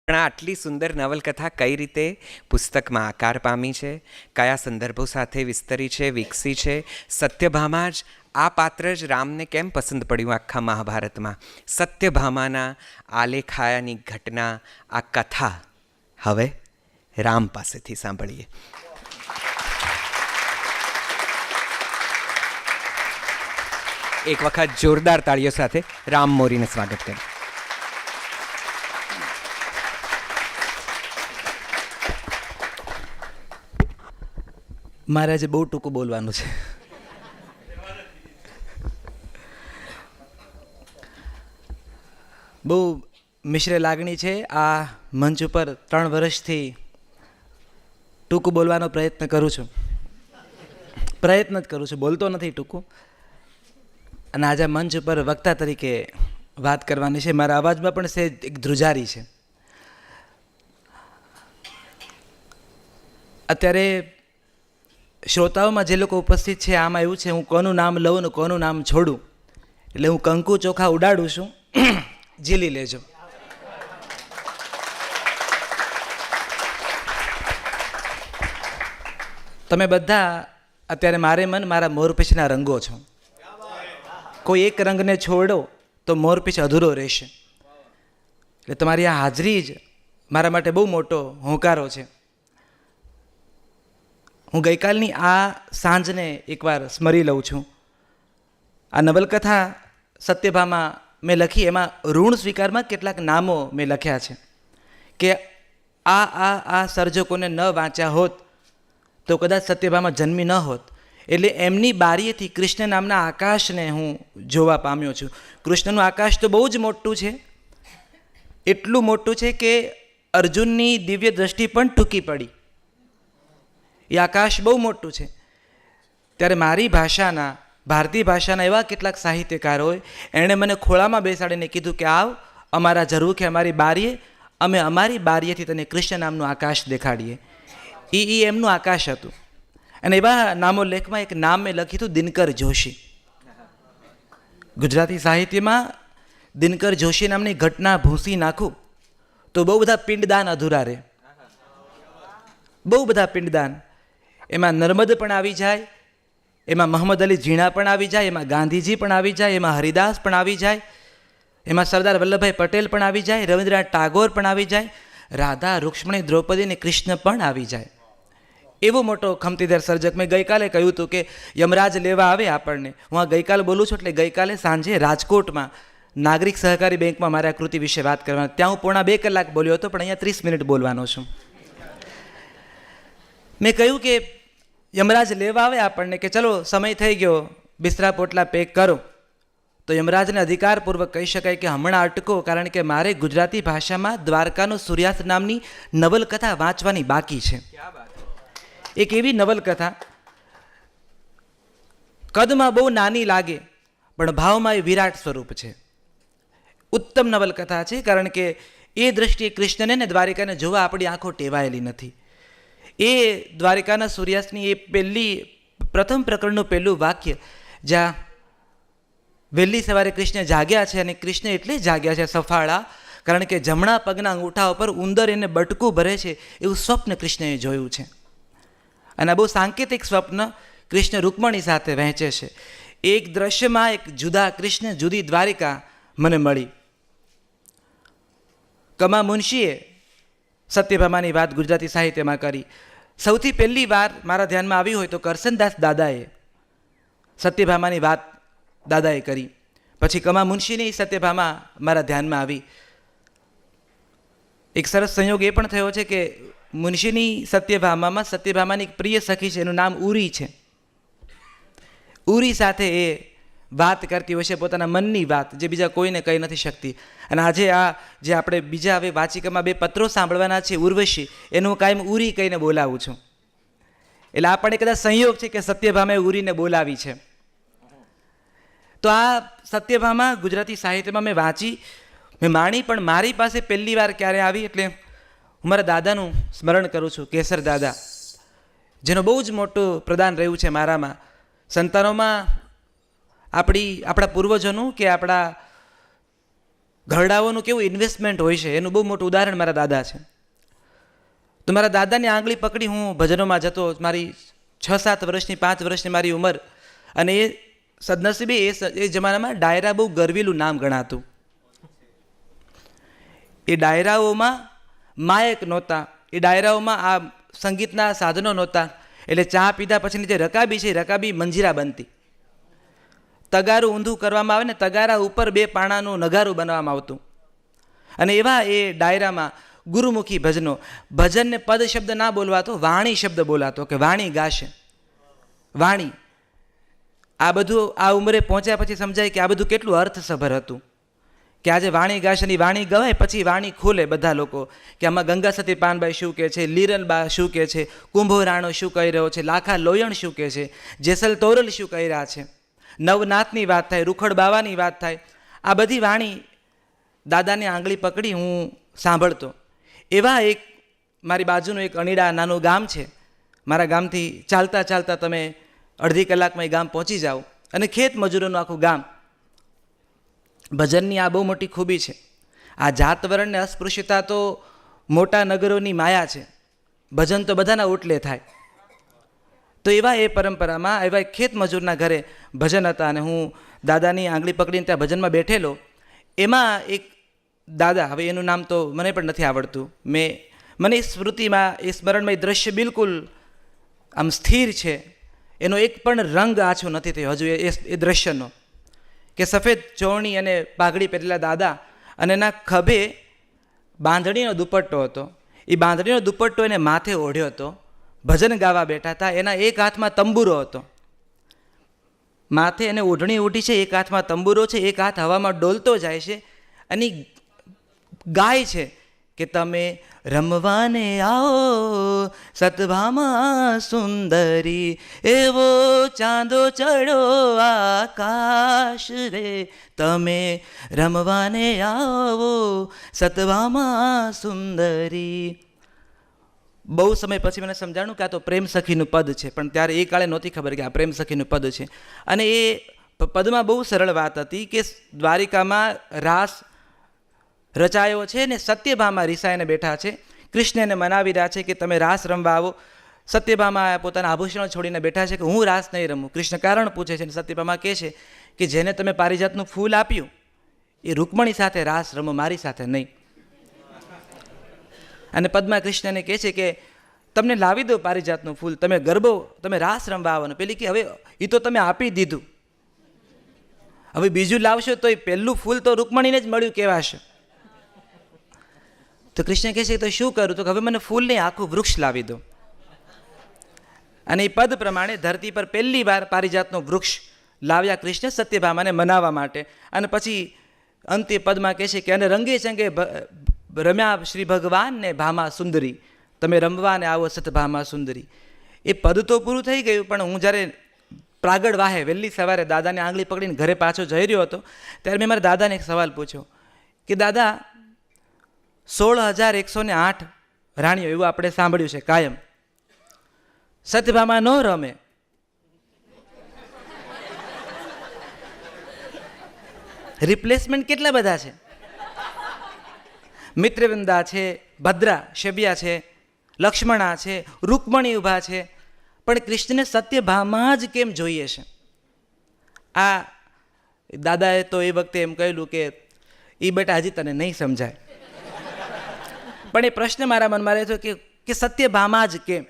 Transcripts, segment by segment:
પણ આટલી સુંદર નવલકથા કઈ રીતે પુસ્તકમાં આકાર પામી છે, કયા સંદર્ભો સાથે વિસ્તરી છે, વિકસી છે, સત્યભામા જ આ પાત્ર જ રામને કેમ પસંદ પડ્યું આખા મહાભારતમાં, સત્યભામાના આલેખાયાની ઘટના, આ કથા હવે રામ પાસેથી સાંભળીએ. એક વખત જોરદાર તાળીઓ સાથે રામ મોરીને સ્વાગત કરીએ. મારે આજે બહુ ટૂંકું બોલવાનું છે. બહુ મિશ્ર લાગણી છે. આ મંચ ઉપર 3 વર્ષથી ટૂંકું બોલવાનો પ્રયત્ન કરું છું. પ્રયત્ન જ કરું છું, બોલતો નથી ટૂંકું. અને આજે મંચ ઉપર વક્તા તરીકે વાત કરવાની છે. મારા અવાજમાં પણ સહેજ એક ધ્રુજારી છે. અત્યારે શ્રોતાઓમાં જે લોકો ઉપસ્થિત છે, આમાં એવું છે, હું કોનું નામ લઉં ને કોનું નામ છોડું, એટલે હું કંકુ ચોખા ઉડાડું છું, ઝીલી લેજો. તમે બધા અત્યારે મારા મોરપીંછના રંગો છો. કોઈ એક રંગને છોડો તો મોરપીંછ અધૂરો રહેશે. એટલે તમારી આ હાજરી જ મારા માટે બહુ મોટો હોંકારો છે. હું ગઈકાલની આ સાંજને એકવાર સ્મરી લઉં છું. આ નવલકથા સત્યભામા મેં લખી, એમાં ઋણ સ્વીકારમાં કેટલાક નામો મેં લખ્યા છે કે આ સર્જકોને ન વાંચ્યા હોત તો કદાચ સત્યભામા જન્મી ન હોત. એટલે એમની બારીએથી કૃષ્ણ નામના આકાશને હું જોવા પામ્યો છું. કૃષ્ણનું આકાશ તો બહુ જ મોટું છે. એટલું મોટું છે કે અર્જુનની દિવ્ય દ્રષ્ટિ પણ ટૂંકી પડી. એ આકાશ બહુ મોટું છે. ત્યારે મારી ભાષાના, ભારતીય ભાષાના એવા કેટલાક સાહિત્યકારોએ એણે મને ખોળામાં બેસાડીને કીધું કે આવ અમારા ઝરૂખે અમારી બારીએ, અમે અમારી બારીએથી તને કૃષ્ણ નામનું આકાશ દેખાડીએ. એ એમનું આકાશ હતું. અને એવા નામો લેખમાં એક નામ મેં લખ્યું હતું, દિનકર જોશી. ગુજરાતી સાહિત્યમાં દિનકર જોશી નામની ઘટના ભૂંસી નાખું તો બહુ બધા પિંડદાન અધૂરા રહે. બહુ બધા પિંડદાન. એમાં નર્મદ પણ આવી જાય, એમાં મોહમ્મદ અલી ઝીણા પણ આવી જાય, એમાં ગાંધીજી પણ આવી જાય, એમાં હરિદાસ પણ આવી જાય, એમાં સરદાર વલ્લભભાઈ પટેલ પણ આવી જાય, રવિન્દ્રનાથ ટાગોર પણ આવી જાય, રાધા, રૂક્ષ્મણી, દ્રૌપદી અને કૃષ્ણ પણ આવી જાય. એવો મોટો ખમતીદાર સર્જક. મેં ગઈકાલે કહ્યું હતું કે યમરાજ લેવા આવે આપણને. હું આ ગઈકાલે બોલું છું એટલે ગઈકાલે સાંજે રાજકોટમાં નાગરિક સહકારી બેંકમાં મારા કૃતિ વિશે વાત કરવાની. ત્યાં હું પોણા 2 કલાક બોલ્યો હતો, પણ અહીંયા 30 મિનિટ બોલવાનો છું. મેં કહ્યું કે યમરાજ લેવા આવે આપણને કે ચલો સમય થઈ ગયો, બિસ્તરા પોટલા પેક કરો. તો યમરાજને અધિકારપૂર્વક કહી શકાય કે હમણાં અટકો, કારણ કે મારે ગુજરાતી ભાષામાં દ્વારકાનો સૂર્યાસ્ત નામની નવલકથા વાંચવાની બાકી છે. એક એવી નવલકથા કદમાં બહુ નાની લાગે પણ ભાવમાં એ વિરાટ સ્વરૂપ છે. ઉત્તમ નવલકથા છે, કારણ કે એ દ્રષ્ટિએ કૃષ્ણને ને દ્વારિકાને જોવા આપણી આંખો ટેવાયેલી નથી. એ દ્વારિકાના સૂર્યાસ્તની એ પ્રથમ પ્રકરણનું પહેલું વાક્ય, જ્યાં વહેલી સવારે કૃષ્ણ જાગ્યા છે, અને કૃષ્ણ એટલે જાગ્યા છે સફાળા, કારણ કે જમણા પગના અંગૂઠા ઉપર ઉંદર એને બટકું ભરે છે એવું સ્વપ્ન કૃષ્ણએ જોયું છે. અને આ બહુ સાંકેતિક સ્વપ્ન કૃષ્ણ રૂકમણી સાથે વહેંચે છે. એક દ્રશ્યમાં એક જુદા કૃષ્ણ, જુદી દ્વારિકા મને મળી. કમા મુનશીએ સત્યભામાની વાત ગુજરાતી સાહિત્યમાં કરી. સૌથી પહેલી વાર મારા ધ્યાનમાં આવી હોય તો કરસનદાસ દાદાએ સત્યભામાની વાત દાદાએ કરી. પછી કમા મુનશીની સત્યભામા મારા ધ્યાનમાં આવી. એક સરસ સંયોગ એ પણ થયો છે કે મુનશીની સત્યભામાની એક પ્રિય સખી છે, એનું નામ ઉરી છે. ઉરી સાથે એ વાત કરતી હોય છે, પોતાના મનની વાત, જે બીજા કોઈને કહી નથી શકતી. અને આજે આ જે આપણે બીજા હવે વાચિકામાં 2 પત્રો સાંભળવાના છે, ઉર્વશી, એનું કાયમ ઉરી કહીને બોલાવું છું. એટલે આ પણ કદાચ સંયોગ છે કે સત્યભામાએ ઉરીને બોલાવી છે. તો આ સત્યભામા ગુજરાતી સાહિત્યમાં મેં વાંચી, મેં માણી, પણ મારી પાસે પહેલી વાર ક્યારે આવી, એટલે હું મારા દાદાનું સ્મરણ કરું છું, કેસર દાદા, જેનું બહુ જ મોટું પ્રદાન રહ્યું છે મારામાં. સંતાનોમાં આપણા પૂર્વજોનું કે આપણા ઘરડાઓનું કેવું ઇન્વેસ્ટમેન્ટ હોય છે એનું બહુ મોટું ઉદાહરણ મારા દાદા છે. તો મારા દાદાની આંગળી પકડી હું ભજનોમાં જતો, મારી 6-7 વર્ષની 5 વર્ષની મારી ઉંમર, અને એ સદનસીબે એ જમાનામાં ડાયરા બહુ ગરવીલું નામ ગણાતું. એ ડાયરાઓમાં માયક નહોતા, એ ડાયરાઓમાં આ સંગીતના સાધનો નહોતા, એટલે ચા પીધા પછીની જે રકાબી છે એ રકાબી મંજીરા બનતી. તગારું ઊંધું કરવામાં આવે ને તગારા ઉપર 2 પાણાનું નગારું બનાવવામાં આવતું. અને એવા એ ડાયરામાં ગુરુમુખી ભજનો, ભજનને પદ શબ્દ ના બોલવાતો, વાણી શબ્દ બોલાતો, કે વાણી ગાશે, વાણી. આ બધું આ ઉંમરે પહોંચ્યા પછી સમજાય કે આ બધું કેટલું અર્થસભર હતું, કે આજે વાણી ગાશની વાણી ગવાય પછી વાણી ખોલે બધા લોકો, કે આમાં ગંગા સતી પાનબાઈ શું કહે છે, લીરનબા શું કહે છે, કુંભો રાણો શું કહી રહ્યો છે, લાખા લોયણ શું કહે છે, જેસલ તોરલ શું કહી રહ્યા છે, નવનાથની વાત થાય, રૂખડ બાવાની વાત થાય. આ બધી વાણી દાદાની આંગળી પકડી હું સાંભળતો. એવા એક મારી બાજુનું એક અણીડા નાનું ગામ છે. મારા ગામથી ચાલતા ચાલતા તમે અડધી કલાકમાં એ ગામ પહોંચી જાઓ, અને ખેત મજૂરોનું આખું ગામ. ભજનની આ બહુ મોટી ખૂબી છે. આ જાત વર્ણ ને અસ્પૃશ્યતા તો મોટા નગરોની માયા છે, ભજન તો બધાના ઓટલે થાય. તો એવા એ પરંપરામાં એવા એક ખેત મજૂરના ઘરે ભજન હતા, અને હું દાદાની આંગળી પકડીને ત્યાં ભજનમાં બેઠેલો. એમાં એક દાદા, હવે એનું નામ તો મને પણ નથી આવડતું, મને સ્મૃતિમાં એ સ્મરણમાં એ દ્રશ્ય બિલકુલ આમ સ્થિર છે, એનો એક પણ રંગ આછો નથી થયો હજુ એ દ્રશ્યનો, કે સફેદ ચોરણી અને પાઘડી પહેરેલા દાદા, અને એના ખભે બાંધણીનો દુપટ્ટો હતો. એ બાંધણીનો દુપટ્ટો એને માથે ઓઢ્યો હતો, ભજન ગાવા બેઠા હતા. એના એક હાથમાં તંબુરો હતો, માથે એને ઓઢણી ઉઠી છે, એક હાથમાં તંબુરો છે, એક હાથ હવામાં ડોલતો જાય છે, અને ગાય છે કે તમે રમવાને આવો સતભામા સુંદરી, એવો ચાંદો ચડો આકાશ રે, તમે રમવાને આવો સતભામા સુંદરી. બહુ સમય પછી મને સમજાણું કે આ તો પ્રેમ સખીનું પદ છે, પણ ત્યારે એ કાળે નહોતી ખબર કે આ પ્રેમ સખીનું પદ છે. અને એ પદમાં બહુ સરળ વાત હતી કે દ્વારિકામાં રાસ રચાયો છે ને સત્યભામા રીસાઈને બેઠા છે, કૃષ્ણ એને મનાવી રહ્યા છે કે તમે રાસ રમવા આવો. સત્યભામા પોતાના આભૂષણો છોડીને બેઠા છે કે હું રાસ નહીં રમું. કૃષ્ણ કારણ પૂછે છે, અને સત્યભામા કહે છે કે જેને તમે પારિજાતનું ફૂલ આપ્યું એ રૂકમણી સાથે રાસ રમો, મારી સાથે નહીં. અને પદ્મા કૃષ્ણને કહે છે કે તમને લાવી દો પારિજાતનું ફૂલ, તમે ગરબો, તમે રાસ રમવા આવવાનું. પેલી કે હવે એ તો તમે આપી દીધું, હવે બીજું લાવશો તો એ પહેલું ફૂલ તો રૂકમણીને જ મળ્યું કહેવાશે. તો કૃષ્ણ કહે છે તો શું કરું? તો હવે મને ફૂલ નહીં, આખું વૃક્ષ લાવી દો. અને એ પદ પ્રમાણે ધરતી પર પહેલી વાર પારિજાતનું વૃક્ષ લાવ્યા કૃષ્ણ સત્યભામાને મનાવવા માટે. અને પછી અંતે પદમાં કહે છે કે અને રંગે ચંગે રમ્યા શ્રી ભગવાન ને ભામા સુંદરી, તમે રમવા ને આવો સતભામા સુંદરી. એ પદ તો પૂરું થઈ ગયું, પણ હું જ્યારે પ્રાગળ વાહે વહેલી સવારે દાદાને આંગળી પકડીને ઘરે પાછો જઈ રહ્યો હતો, ત્યારે મેં મારા દાદાને એક સવાલ પૂછ્યો કે દાદા 16,108 રાણીઓ એવું આપણે સાંભળ્યું છે કાયમ, સત્યભામા ન રમે, રિપ્લેસમેન્ટ કેટલા બધા છે. મિત્રવૃંદા છે, ભદ્રા શબ્યા છે, લક્ષ્મણા છે, રૂકમણી ઊભા છે, પણ કૃષ્ણને સત્યભામા જ કેમ જોઈએ છે? આ દાદાએ તો એ વખતે એમ કહેલું કે એ બેટા હજી તને નહીં સમજાય, પણ એ પ્રશ્ન મારા મનમાં રહેતો કે સત્યભામા જ કેમ?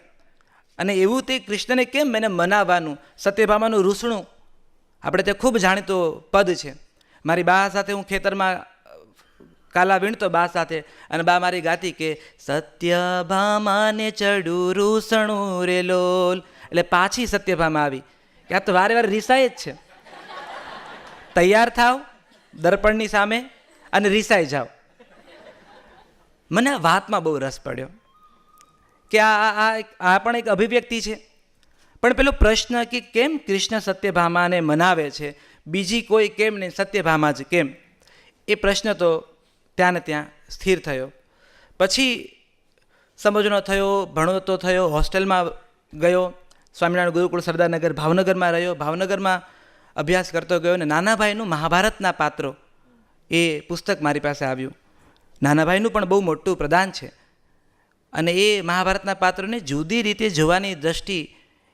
અને એવું તે કૃષ્ણને કેમ એને મનાવવાનું? સત્યભામાનું રૂસણું આપણે તે ખૂબ જાણીતો પદ છે. મારી બા સાથે હું ખેતરમાં કાલા વીણતો બા સાથે, અને બા મારી ગાતી કે સત્યભામાને ચડું રૂસણું રે લોલ, એટલે પાછી સત્યભામા આવી કે આ તો વારે વારે રીસાય જ છે. તૈયાર થાવ દર્પણની સામે અને રીસાઈ જાઓ. મને આ વાતમાં બહુ રસ પડ્યો કે આ પણ એક અભિવ્યક્તિ છે, પણ પેલો પ્રશ્ન કે કેમ કૃષ્ણ સત્યભામાને મનાવે છે, બીજી કોઈ કેમ નહીં, સત્યભામા જ કેમ? એ પ્રશ્ન તો ત્યાં ને ત્યાં સ્થિર થયો. પછી સમજનો થયો, ભણતો થયો, હોસ્ટેલમાં ગયો, સ્વામિનારાયણ ગુરુકુળ સરદારનગર ભાવનગરમાં રહ્યો, ભાવનગરમાં અભ્યાસ કરતો ગયો. અને નાનાભાઈનું મહાભારતના પાત્રો એ પુસ્તક મારી પાસે આવ્યું. નાનાભાઈનું પણ બહુ મોટું પ્રદાન છે. અને એ મહાભારતના પાત્રોને જુદી રીતે જોવાની દ્રષ્ટિ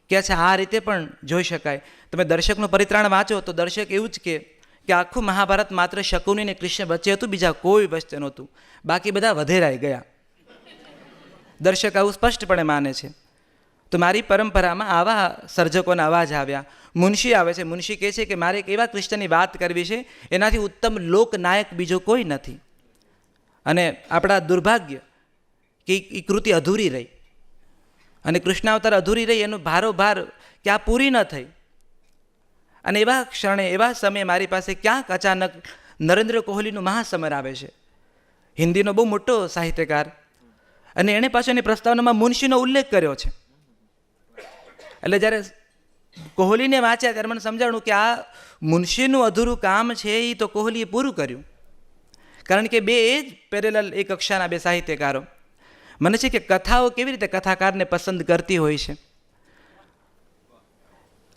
કે છે આ રીતે પણ જોઈ શકાય. તમે દર્શકનું પરિત્રાણ વાંચો તો દર્શક એવું જ કે આખું મહાભારત માત્ર શકુની અને કૃષ્ણ વચ્ચે હતું, બીજા કોઈ વચ્ચે નહોતું, બાકી બધા વધેરાઈ ગયા. દર્શક આવું સ્પષ્ટપણે માને છે. તો મારી પરંપરામાં આવા સર્જકોના અવાજ આવ્યા. મુનશી આવે છે. મુનશી કહે છે કે મારે એક એવા કૃષ્ણની વાત કરવી છે એનાથી ઉત્તમ લોકનાયક બીજો કોઈ નથી. અને આપણા દુર્ભાગ્ય કે એ કૃતિ અધૂરી રહી, અને કૃષ્ણાવતાર અધૂરી રહી, એનો ભારોભાર કે આ પૂરી ન થઈ. અને એવા ક્ષણે એવા સમયે મારી પાસે ક્યાંક અચાનક નરેન્દ્ર કોહલીનું મહાસમર આવે છે, હિન્દીનો બહુ મોટો સાહિત્યકાર, અને એણે પાછો એની પ્રસ્તાવનામાં મુનશીનો ઉલ્લેખ કર્યો છે. એટલે જ્યારે કોહલીને વાંચ્યા ત્યારે મને સમજાણું કે આ મુનશીનું અધૂરું કામ છે એ તો કોહલીએ પૂરું કર્યું. કારણ કે બે એ જ પેરેલલ એક કક્ષાના બે સાહિત્યકારો. મને છે કે કથાઓ કેવી રીતે કથાકારને પસંદ કરતી હોય છે.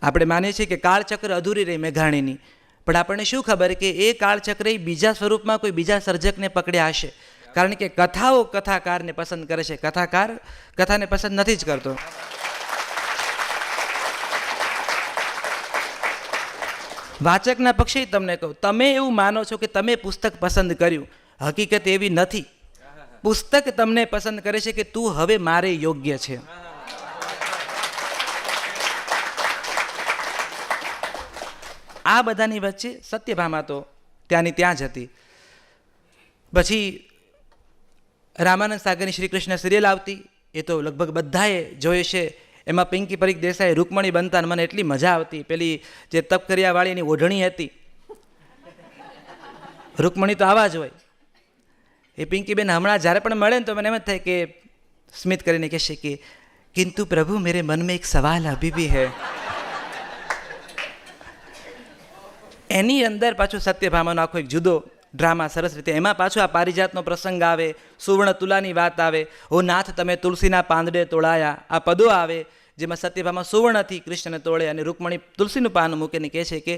આપણે માનીએ છીએ કે કાળચક્ર અધૂરી રહી મેઘાણીની, પણ આપણને શું ખબર કે એ કાળચક્ર બીજા સ્વરૂપમાં કોઈ બીજા સર્જકને પકડ્યા હશે. કારણ કે કથાઓ કથાકારને પસંદ કરે છે, કથાકાર કથાને પસંદ નથી જ કરતો. વાચકના પક્ષે તમને કહું, તમે એવું માનો છો કે તમે પુસ્તક પસંદ કર્યું, હકીકત એવી નથી. પુસ્તક તમને પસંદ કરે છે કે તું હવે મારે યોગ્ય છે. આ બધાની વચ્ચે સત્યભામા તો ત્યાંની ત્યાં જ હતી. પછી રામાનંદ સાગરની શ્રી કૃષ્ણ સિરિયલ આવતી, એ તો લગભગ બધાએ જોઈ છે. એમાં પિંકી પરીખ દેસાઈ રૂકમણી બનતા મને એટલી મજા આવતી. પેલી જે તપકરિયાવાળી એની ઓઢણી હતી, રૂકમણી તો આવા જ હોય. એ પિંકીબેન હમણાં જ્યારે પણ મળે ને તો મને એમ જ થાય કે સ્મિત કરીને કહેશે કે કિંતુ પ્રભુ મેરે મન મેં એક સવાલ અભી ભી હૈ. એની અંદર પાછું સત્યભામાનો આખો એક જુદો ડ્રામા સરસ રીતે, એમાં પાછું આ પારિજાતનો પ્રસંગ આવે, સુવર્ણ તુલાની વાત આવે, ઓ નાથ તમે તુલસીના પાંદડે તોળાયા, આ પદો આવે જેમાં સત્યભામા સુવર્ણથી કૃષ્ણને તોળે અને રૂકમણી તુલસીનું પાન મૂકીને કહે છે કે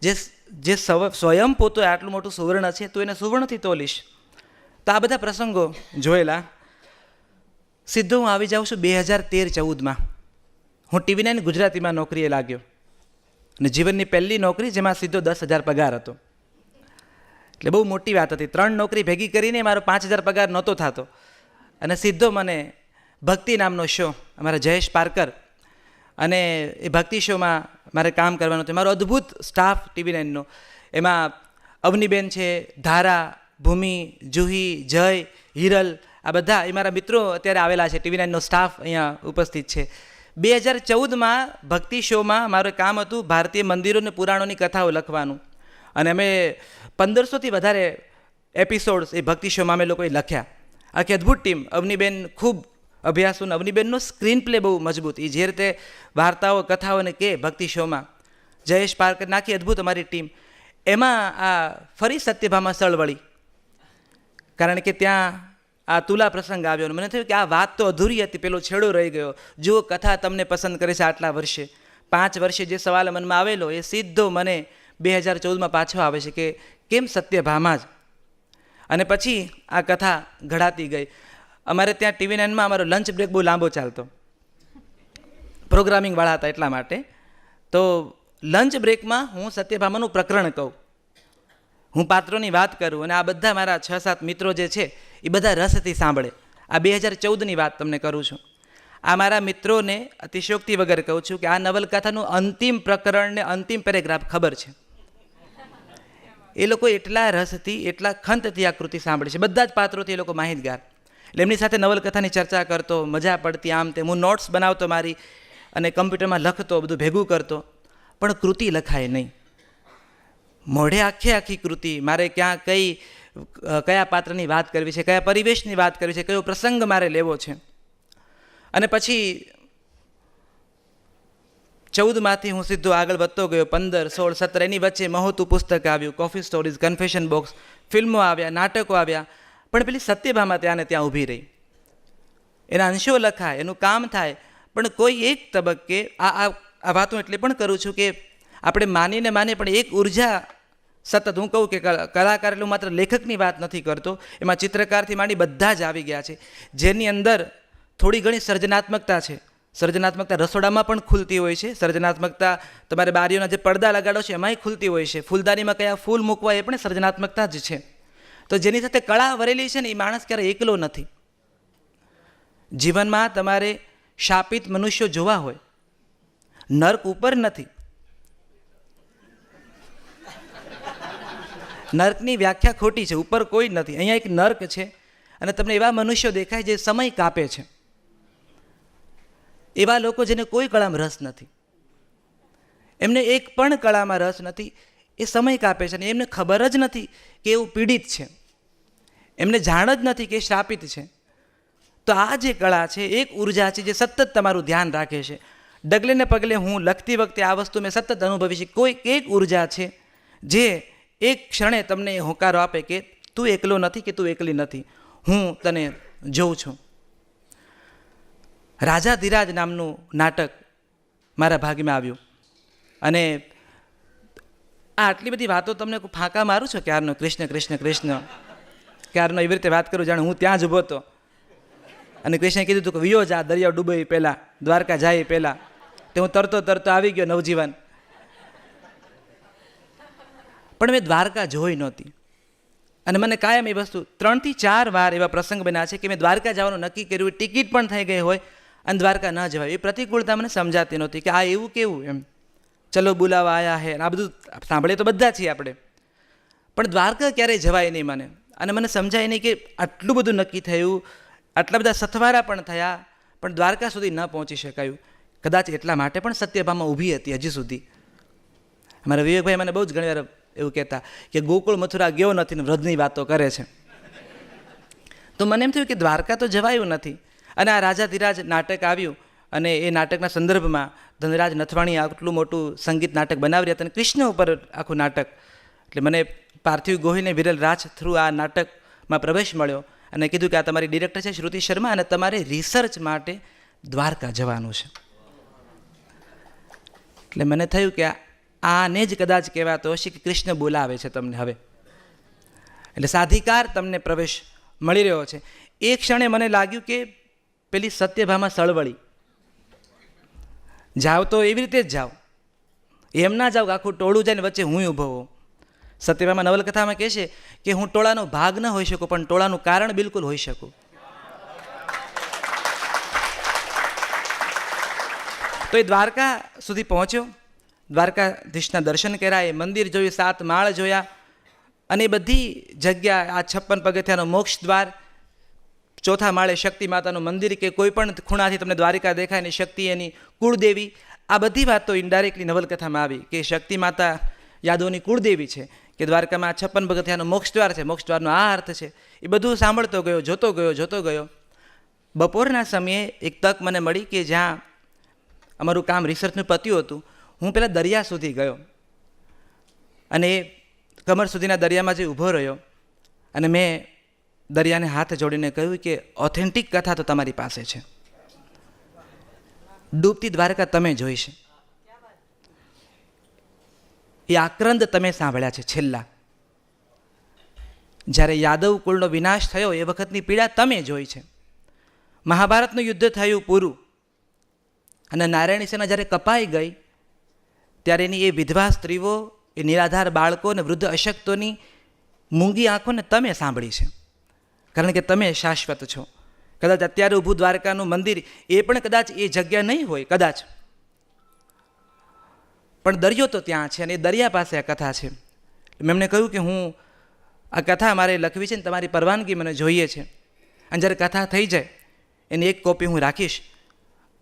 જે સ્વયં પોતે આટલું મોટું સુવર્ણ છે તું એને સુવર્ણથી તોલીશ. તો આ બધા પ્રસંગો જોયેલા. સીધો હું આવી જાઉં છું 2013-14માં. હું TV9 ગુજરાતીમાં નોકરીએ લાગ્યો, અને જીવનની પહેલી નોકરી જેમાં સીધો 10,000 પગાર હતો. એટલે બહુ મોટી વાત હતી. 3 નોકરી ભેગી કરીને મારો 5,000 પગાર નહોતો થતો, અને સીધો મને ભક્તિ નામનો શો, અમારા જયેશ પારકર, અને એ ભક્તિ શોમાં મારે કામ કરવાનું હતું. મારો અદ્ભુત સ્ટાફ TV9નો, એમાં અવનીબેન છે, ધારા, ભૂમિ, જુહી, જય, હિરલ, આ બધા એ મારા મિત્રો અત્યારે આવેલા છે. TV9નો સ્ટાફ અહીંયા ઉપસ્થિત છે. 2014માં ભક્તિ શોમાં મારું કામ હતું ભારતીય મંદિરો અને પુરાણોની કથાઓ લખવાનું, અને અમે 1500થી વધારે એપિસોડ્સ એ ભક્તિ શોમાં અમે લોકોએ લખ્યા. આખી અદ્ભુત ટીમ. અવનીબેન ખૂબ અભ્યાસુ, અવનીબેનનો સ્ક્રીન પ્લે બહુ મજબૂત, એ જે રીતે વાર્તાઓ કથાઓને કે ભક્તિ શોમાં. જયેશ પારકર, નાખી અદ્ભુત અમારી ટીમ. એમાં આ ફરી સત્યભામા સળ વળી, કારણ કે ત્યાં આ તુલા પ્રસંગ આવ્યો, અને મને થયું કે આ વાત તો અધૂરી હતી, પેલો છેડો રહી ગયો. જુઓ કથા તમને પસંદ કરે છે આટલા વર્ષે, 5 વર્ષે જે સવાલ મનમાં આવેલો એ સીધો મને 2014માં પાછો આવે છે કે કેમ સત્યભામા જ. અને પછી આ કથા ઘડાતી ગઈ. અમારે ત્યાં TV9માં અમારો લંચ બ્રેક બહુ લાંબો ચાલતો, પ્રોગ્રામિંગવાળા હતા એટલા માટે. તો લંચ બ્રેકમાં હું સત્યભામાનું પ્રકરણ કહું, હું પાત્રોની વાત કરું, અને આ બધા મારા 6-7 મિત્રો જે છે એ બધા રસથી સાંભળે. આ 2014ની વાત તમને કરું છું. આ મારા મિત્રોને અતિશયોક્તિ વગર કહું છું કે આ નવલકથાનું અંતિમ પ્રકરણ ને અંતિમ પેરેગ્રાફ ખબર છે. એ લોકો એટલા રસથી, એટલા ખંતથી આ કૃતિ સાંભળે છે. બધા જ પાત્રોથી એ લોકો માહિતગાર. એટલે એમની સાથે નવલકથાની ચર્ચા કરતો, મજા પડતી, આમ તેમ. હું નોટ્સ બનાવતો મારી, અને કમ્પ્યુટરમાં લખતો, બધું ભેગું કરતો, પણ કૃતિ લખાય નહીં. મોઢે આખી કૃતિ મારે ક્યાં કયા પાત્રની વાત કરવી છે, કયા પરિવેશની વાત કરવી છે, કયો પ્રસંગ મારે લેવો છે. અને પછી 14માંથી હું સીધો આગળ વધતો ગયો. 15, 16, 17 એની વચ્ચે મહોતું પુસ્તક આવ્યું, કોફી સ્ટોરીઝ, કન્ફેશન બોક્સ, ફિલ્મો આવ્યા, નાટકો આવ્યા. પણ પેલી સત્યભામા ત્યાં ને ત્યાં ઊભી રહી. એના અંશો લખાય, એનું કામ થાય, પણ કોઈ એક તબક્કે આ વાતો એટલે પણ કરું છું કે આપણે માનીને પણ એક ઉર્જા સતત હું કહું કે કલાકાર એટલે હું માત્ર લેખકની વાત નથી કરતો, એમાં ચિત્રકારથી માંડી બધા જ આવી ગયા છે, જેની અંદર થોડી ઘણી સર્જનાત્મકતા છે. સર્જનાત્મકતા રસોડામાં પણ ખુલતી હોય છે, સર્જનાત્મકતા તમારે બારીઓના જે પડદા લગાડો છે એમાંય ખુલતી હોય છે, ફૂલદાનીમાં કયા ફૂલ મૂકવા એ પણ સર્જનાત્મકતા જ છે. તો જેની સાથે કળા વરેલી છે ને એ માણસ ક્યારે એકલો નથી. જીવનમાં તમારે શાપિત મનુષ્યો જોવા હોય, નર્ક ઉપર નથી. નર્કની વ્યાખ્યા ખોટી છે, ઉપર કોઈ નથી. અહીંયા એક નર્ક છે અને તમને એવા મનુષ્યો દેખાય જે સમય કાપે છે, એવા લોકો જેને કોઈ કળામાં રસ નથી, એમને એક પણ કળામાં રસ નથી, એ સમય કાપે છે અને એમને ખબર જ નથી કે એવું પીડિત છે, એમને જાણ જ નથી કે શ્રાપિત છે. તો આ જે કળા છે એક ઉર્જા છે જે સતત તમારું ધ્યાન રાખે છે. ડગલે ને પગલે હું લખતી વખતે આ વસ્તુ મેં સતત અનુભવી છે. કોઈ એક ઉર્જા છે જે એક ક્ષણે તમને હોકારો આપે કે તું એકલો નથી, કે તું એકલી નથી, હું તને જોઉં છું. રાજાધિરાજ નામનું નાટક મારા ભાગમાં આવ્યું અને આ આટલી બધી વાતો તમને ફાંકા મારું છું ક્યારનો, કૃષ્ણ કૃષ્ણ કૃષ્ણ ક્યારનો એવી રીતે વાત કરું જાણે હું ત્યાં જ ઊભો હતો અને કૃષ્ણે કીધું હતું કે વિયો જા દરિયા ડૂબે પહેલાં, દ્વારકા જાય પહેલાં. તે હું તરતો તરતો આવી ગયો નવજીવન, પણ મેં દ્વારકા જોઈ નહોતી. અને મને કાયમ એ વસ્તુ 3 થી 4 વાર એવા પ્રસંગ બન્યા છે કે મેં દ્વારકા જવાનું નક્કી કર્યું, ટિકિટ પણ થઈ ગઈ હોય અને દ્વારકા ન જવાય. એ પ્રતિકૂળતા મને સમજાતી નહોતી કે આ એવું કેવું એમ, ચલો બોલાવા આયા હે, આ બધું સાંભળીએ તો બધા છીએ આપણે, પણ દ્વારકા ક્યારેય જવાય નહીં મને. અને મને સમજાય નહીં કે આટલું બધું નક્કી થયું, આટલા બધા સથવારા પણ થયા, પણ દ્વારકા સુધી ન પહોંચી શકાયું. કદાચ એટલા માટે પણ સત્યભામા ઊભી હતી હજી સુધી. અમારા વિવેકભાઈ મને બહુ જ ઘણી વાર એવું કહેતા કે ગોકુળ મથુરા ગયો નથી ને વ્રજની વાતો કરે છે. તો મને એમ થયું કે દ્વારકા તો જવાયું નથી. અને આ રાજાધિરાજ નાટક આવ્યું અને એ નાટકના સંદર્ભમાં ધનરાજ નથવાણીએ આટલું મોટું સંગીત નાટક બનાવી હતા અને કૃષ્ણ ઉપર આખું નાટક. એટલે મને પાર્થિવ ગોહિલને વિરલ રાજ થ્રુ આ નાટકમાં પ્રવેશ મળ્યો અને કીધું કે આ તમારી ડિરેક્ટર છે શ્રુતિ શર્મા અને તમારે રિસર્ચ માટે દ્વારકા જવાનું છે. એટલે મને થયું કે આને જ કદાચ કહેવાતો હશે કે કૃષ્ણ બોલાવે છે તમને હવે, એટલે સાધિકાર તમને પ્રવેશ મળી રહ્યો છે. એ ક્ષણે મને લાગ્યું કે પેલી સત્યભામા સળવળી, જાઓ તો એવી રીતે જ જાઓ, એમ ના જાઓ કે આખું ટોળું જાય ને વચ્ચે હું ઊભો હોઉં. સત્યભામા નવલકથામાં કહે છે કે હું ટોળાનો ભાગ ન હોઈ શકું પણ ટોળાનું કારણ બિલકુલ હોઈ શકું. તો એ દ્વારકા સુધી પહોંચ્યો, દ્વારકાધીશના દર્શન કર્યા, એ મંદિર જોયું, 7 માળ જોયા અને એ બધી જગ્યા, આ 56 પગથિયાનો મોક્ષ દ્વાર, 4થા માળે શક્તિ માતાનું મંદિર કે કોઈ પણ ખૂણાથી તમને દ્વારિકા દેખાય ને શક્તિ એની કુળદેવી, આ બધી વાતો ઇન્ડાયરેક્ટલી નવલકથામાં આવી કે શક્તિ માતા યાદવની કુળદેવી છે, કે દ્વારકામાં 56 પગથિયાનો મોક્ષ દ્વાર છે, મોક્ષ દ્વારનો આ અર્થ છે. એ બધું સાંભળતો ગયો, જોતો ગયો. બપોરના સમયે એક તક મને મળી કે જ્યાં અમારું કામ રિસર્ચનું પત્યું હતું, હું પેલા દરિયા સુધી ગયો અને એ કમર સુધીના દરિયામાં જે ઊભો રહ્યો અને મેં દરિયાને હાથ જોડીને કહ્યું કે ઓથેન્ટિક કથા તો તમારી પાસે છે, ડૂબતી દ્વારકા તમે જોઈ છે, એ આક્રંદ તમે સાંભળ્યા છે, છેલ્લા જ્યારે યાદવ કુળનો વિનાશ થયો એ વખતની પીડા તમે જોઈ છે, મહાભારતનું યુદ્ધ થયું પૂરું અને નારાયણી સેના જ્યારે કપાઈ ગઈ ત્યારે એની એ વિધવા સ્ત્રીઓ, એ નિરાધાર બાળકો અને વૃદ્ધ અશક્તોની મૂંગી આંખોને તમે સાંભળી છે, કારણ કે તમે શાશ્વત છો. કદાચ અત્યારે ઊભું દ્વારકાનું મંદિર એ પણ કદાચ એ જગ્યા નહીં હોય કદાચ, પણ દરિયો તો ત્યાં છે અને એ દરિયા પાસે આ કથા છે. મેં એમને કહ્યું કે હું આ કથા મારે લખવી છે ને તમારી પરવાનગી મને જોઈએ છે, અને જ્યારે કથા થઈ જાય એની એક કોપી હું રાખીશ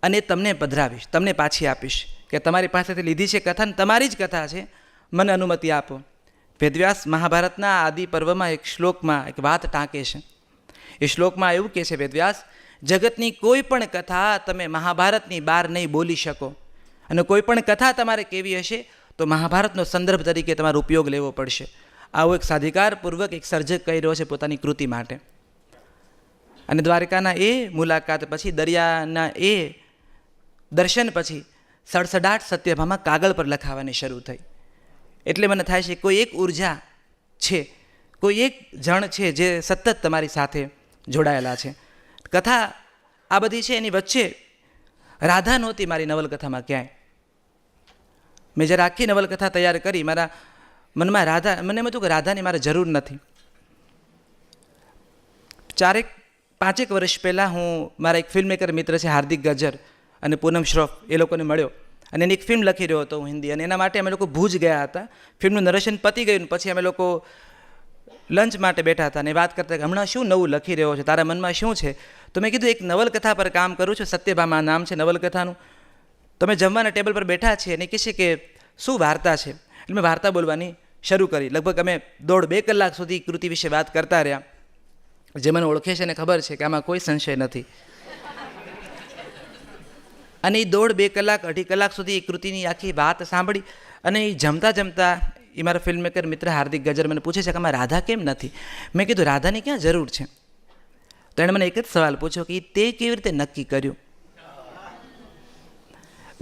અને તમને પધરાવીશ, તમને પાછી આપીશ કે તમારી પાસેથી લીધી છે કથા ને તમારી જ કથા છે, મને અનુમતિ આપો. વેદવ્યાસ મહાભારતના આદિ પર્વમાં એક શ્લોકમાં એક વાત ટાંકે છે. એ શ્લોકમાં એવું કહે છે વેદવ્યાસ, જગતની કોઈ પણ કથા તમે મહાભારતની બહાર નહીં બોલી શકો, અને કોઈ પણ કથા તમારે કેવી હશે તો મહાભારતનો સંદર્ભ તરીકે તમારો ઉપયોગ લેવો પડશે. આવો એક સાધિકારપૂર્વક એક સર્જક કહી રહ્યો છે પોતાની કૃતિ માટે. અને દ્વારકાના એ મુલાકાત પછી, દરિયાના એ દર્શન પછી સડસડાટ સત્યભામા કાગળ પર લખાવાની શરૂ થઈ. એટલે મને થાય છે કોઈ એક ઉર્જા છે, કોઈ એક જણ છે જે સતત તમારી સાથે જોડાયેલા છે. કથા આ બધી છે, એની વચ્ચે રાધા નહોતી મારી નવલકથામાં ક્યાંય. મેં જ્યારે આખી નવલકથા તૈયાર કરી, મારા મનમાં રાધા, મને એમ હતું કે રાધાની મારે જરૂર નથી. 4-5 વર્ષ પહેલાં હું મારા એક ફિલ્મ મેકર મિત્ર છે હાર્દિક ગજ્જર અને પૂનમ શ્રોફ, એ લોકોને મળ્યો અને એની એક ફિલ્મ લખી રહ્યો હતો હું હિન્દી, અને એના માટે અમે લોકો ભુજ ગયા હતા. ફિલ્મનું નરેશન પતી ગયું, પછી અમે લોકો લંચ માટે બેઠા હતા અને વાત કરતા કે હમણાં શું નવું લખી રહ્યો છે, તારા મનમાં શું છે? તો મેં કીધું એક નવલકથા પર કામ કરું છું, સત્યભામા નામ છે નવલકથાનું. તમે જમવાના ટેબલ પર બેઠા છીએ અને કહે છે કે શું વાર્તા છે? એટલે મેં વાર્તા બોલવાની શરૂ કરી. લગભગ અમે 1.5-2 કલાક સુધી કૃતિ વિશે વાત કરતા રહ્યા. જે મને ઓળખે છે એને ખબર છે કે આમાં કોઈ સંશય નથી. અને એ 1.5-2 કલાક 2.5 કલાક સુધી એ કૃતિની આખી વાત સાંભળી. અને એ જમતા જમતા એ મારા ફિલ્મ મેકર મિત્ર હાર્દિક ગજ્જર મને પૂછે છે કે આમાં રાધા કેમ નથી? મેં કીધું રાધાની ક્યાં જરૂર છે? તો એણે મને એક જ સવાલ પૂછ્યો કે તે કેવી રીતે નક્કી કર્યું?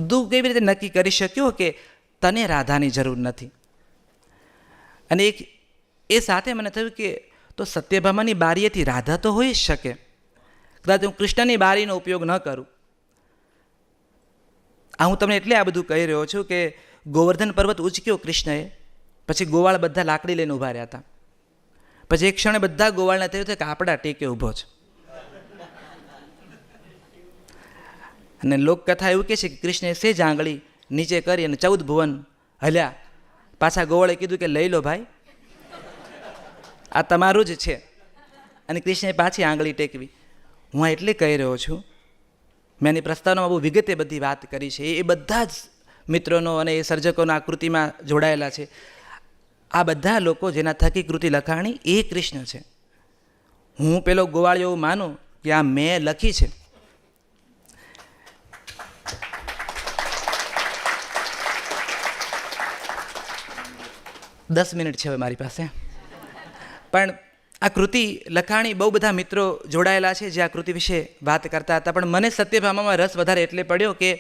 તું કેવી રીતે નક્કી કરી શક્યો કે તને રાધાની જરૂર નથી? અને એ સાથે મને થયું કે તો સત્યભામાની બારીએથી રાધા તો હોઈ જ શકે, કદાચ હું કૃષ્ણની બારીનો ઉપયોગ ન કરું. આ હું તમને એટલે આ બધું કહી રહ્યો છું કે ગોવર્ધન પર્વત ઉચક્યો કૃષ્ણએ, પછી ગોવાળ બધા લાકડી લઈને ઊભા રહ્યા હતા. પછી એક ક્ષણે બધા ગોવાળને થયું કે આપણા ટેકે ઊભો છે. અને લોકકથા એવું કહે છે કે કૃષ્ણએ સેજ આંગળી નીચે કરી અને 14 ભુવન હલ્યા. પાછા ગોવાળે કીધું કે લઈ લો ભાઈ, આ તમારું જ છે. અને કૃષ્ણએ પાછી આંગળી ટેકવી. હું આ એટલે કહી રહ્યો છું, મેં એની પ્રસ્તાવનામાં બહુ વિગતે બધી વાત કરી છે. એ બધા જ મિત્રોનો અને એ સર્જકોના આ કૃતિમાં જોડાયેલા છે. આ બધા લોકો જેના થકી કૃતિ લખાણી એ કૃષ્ણ છે. હું પેલો ગોવાળિયો એવું માનું કે આ મેં લખી છે. દસ મિનિટ છે હવે મારી પાસે, પણ આ કૃતિ લખાણી બહુ બધા મિત્રો જોડાયેલા છે જે આ કૃતિ વિશે વાત કરતા હતા. પણ મને સત્યભામામાં રસ વધારે એટલે પડ્યો કે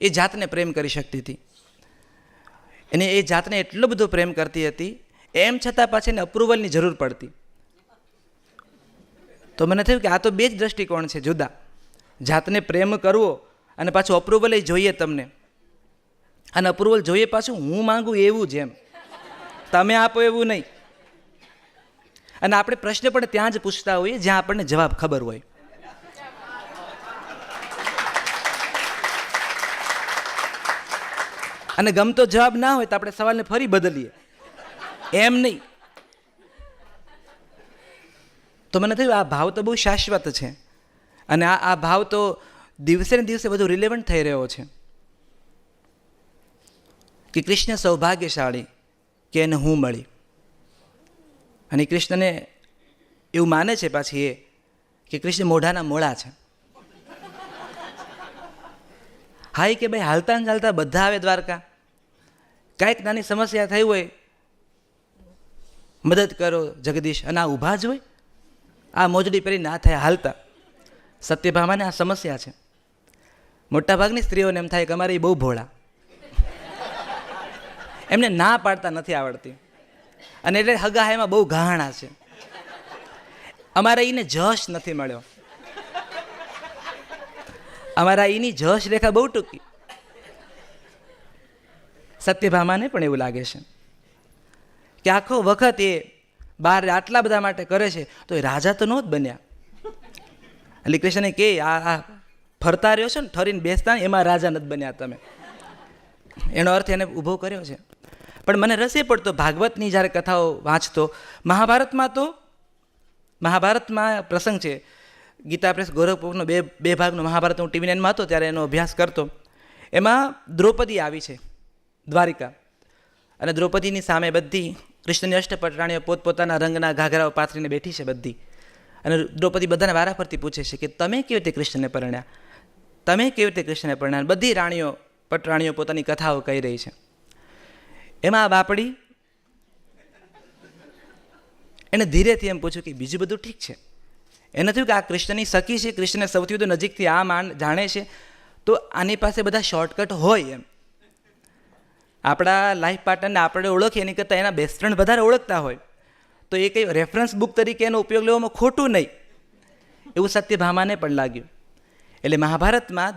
એ જાતને પ્રેમ કરી શકતી હતી, અને એ જાતને એટલો બધો પ્રેમ કરતી હતી, એમ છતાં પાછી એને અપ્રુવલની જરૂર પડતી. તો મને થયું કે આ તો 2 જ દ્રષ્ટિકોણ છે જુદા. જાતને પ્રેમ કરવો અને પાછું અપ્રુવલ જોઈએ તમને, અને અપ્રુવલ જોઈએ પાછું હું માંગું એવું જ, એમ તમે આપો એવું નહીં. અને આપણે પ્રશ્ન પણ ત્યાં જ પૂછતા હોઈએ જ્યાં આપણને જવાબ ખબર હોય. અને ગમતો જવાબ ના હોય તો આપણે સવાલને ફરી બદલીએ, એમ નહીં. તો મને થયું આ ભાવ તો બહુ શાશ્વત છે, અને આ ભાવ તો દિવસે ને દિવસે વધુ રિલેવન્ટ થઈ રહ્યો છે. કે કૃષ્ણ સૌભાગ્યશાળી કે એને હું મળી. અને કૃષ્ણને એવું માને છે પાછી એ કે કૃષ્ણ મોઢાના મોળા છે. હા, કે ભાઈ હાલતા ને ચાલતા બધા આવે દ્વારકા, કાંઈક નાની સમસ્યા થઈ હોય મદદ કરો જગદીશ, અને આ ઊભા જ હોય, આ મોજડી પહેરી ના થાય હાલતા. સત્યભામાને આ સમસ્યા છે. મોટાભાગની સ્ત્રીઓને એમ થાય કે અમારે એ બહુ ભોળા, એમને ના પાડતા નથી આવડતી, અને એટલે હગાહાઈમાં બહુ ગહાણા છે. અમારા એને જશ નથી મળ્યો, અમારા એની જશ રેખા બહુ ટૂંકી. સત્યભામાને પણ એવું લાગે છે કે આખો વખત એ બહાર આટલા બધા માટે કરે છે તો એ રાજા તો નહોત બન્યા. એટલે કૃષ્ણને કે આ ફરતા રહ્યો છે ને, ઠરીને બેસતા ને, એમાં રાજા નથી બન્યા તમે. એનો અર્થ એને ઊભો કર્યો છે. પણ મને રસે પડતો ભાગવતની જ્યારે કથાઓ વાંચતો, મહાભારતમાં પ્રસંગ છે, ગીતા પ્રેસ ગોરખપુરનો બે ભાગનો મહાભારત હું ટીવી 9 હતો ત્યારે એનો અભ્યાસ કરતો. એમાં દ્રૌપદી આવી છે દ્વારિકા, અને દ્રૌપદીની સામે બધી કૃષ્ણની અષ્ટપટરાણીઓ પોતપોતાના રંગના ઘાઘરાઓ પાથરીને બેઠી છે બધી. અને દ્રૌપદી બધાને વારાફરતી પૂછે છે કે તમે કેવી રીતે કૃષ્ણને પરણ્યા, તમે કેવી રીતે કૃષ્ણને પરણ્યા. બધી રાણીઓ પટરાણીઓ પોતાની કથાઓ કહી રહી છે. એમાં આ બાપડી એને ધીરેથી એમ પૂછ્યું કે બીજું બધું ઠીક છે. એને થયું કે આ કૃષ્ણની સખી છે, કૃષ્ણને સૌથી વધુ નજીકથી આ જાણે છે, તો આની પાસે બધા શોર્ટકટ હોય એમ. આપણા લાઈફ પાર્ટનરને આપણે ઓળખીએ એની કરતાં એના બેસ્ટ ફ્રેન્ડ વધારે ઓળખતા હોય તો એ કંઈ રેફરન્સ બુક તરીકે એનો ઉપયોગ લેવામાં ખોટું નહીં, એવું સત્યભામાને પણ લાગ્યું. એટલે મહાભારતમાં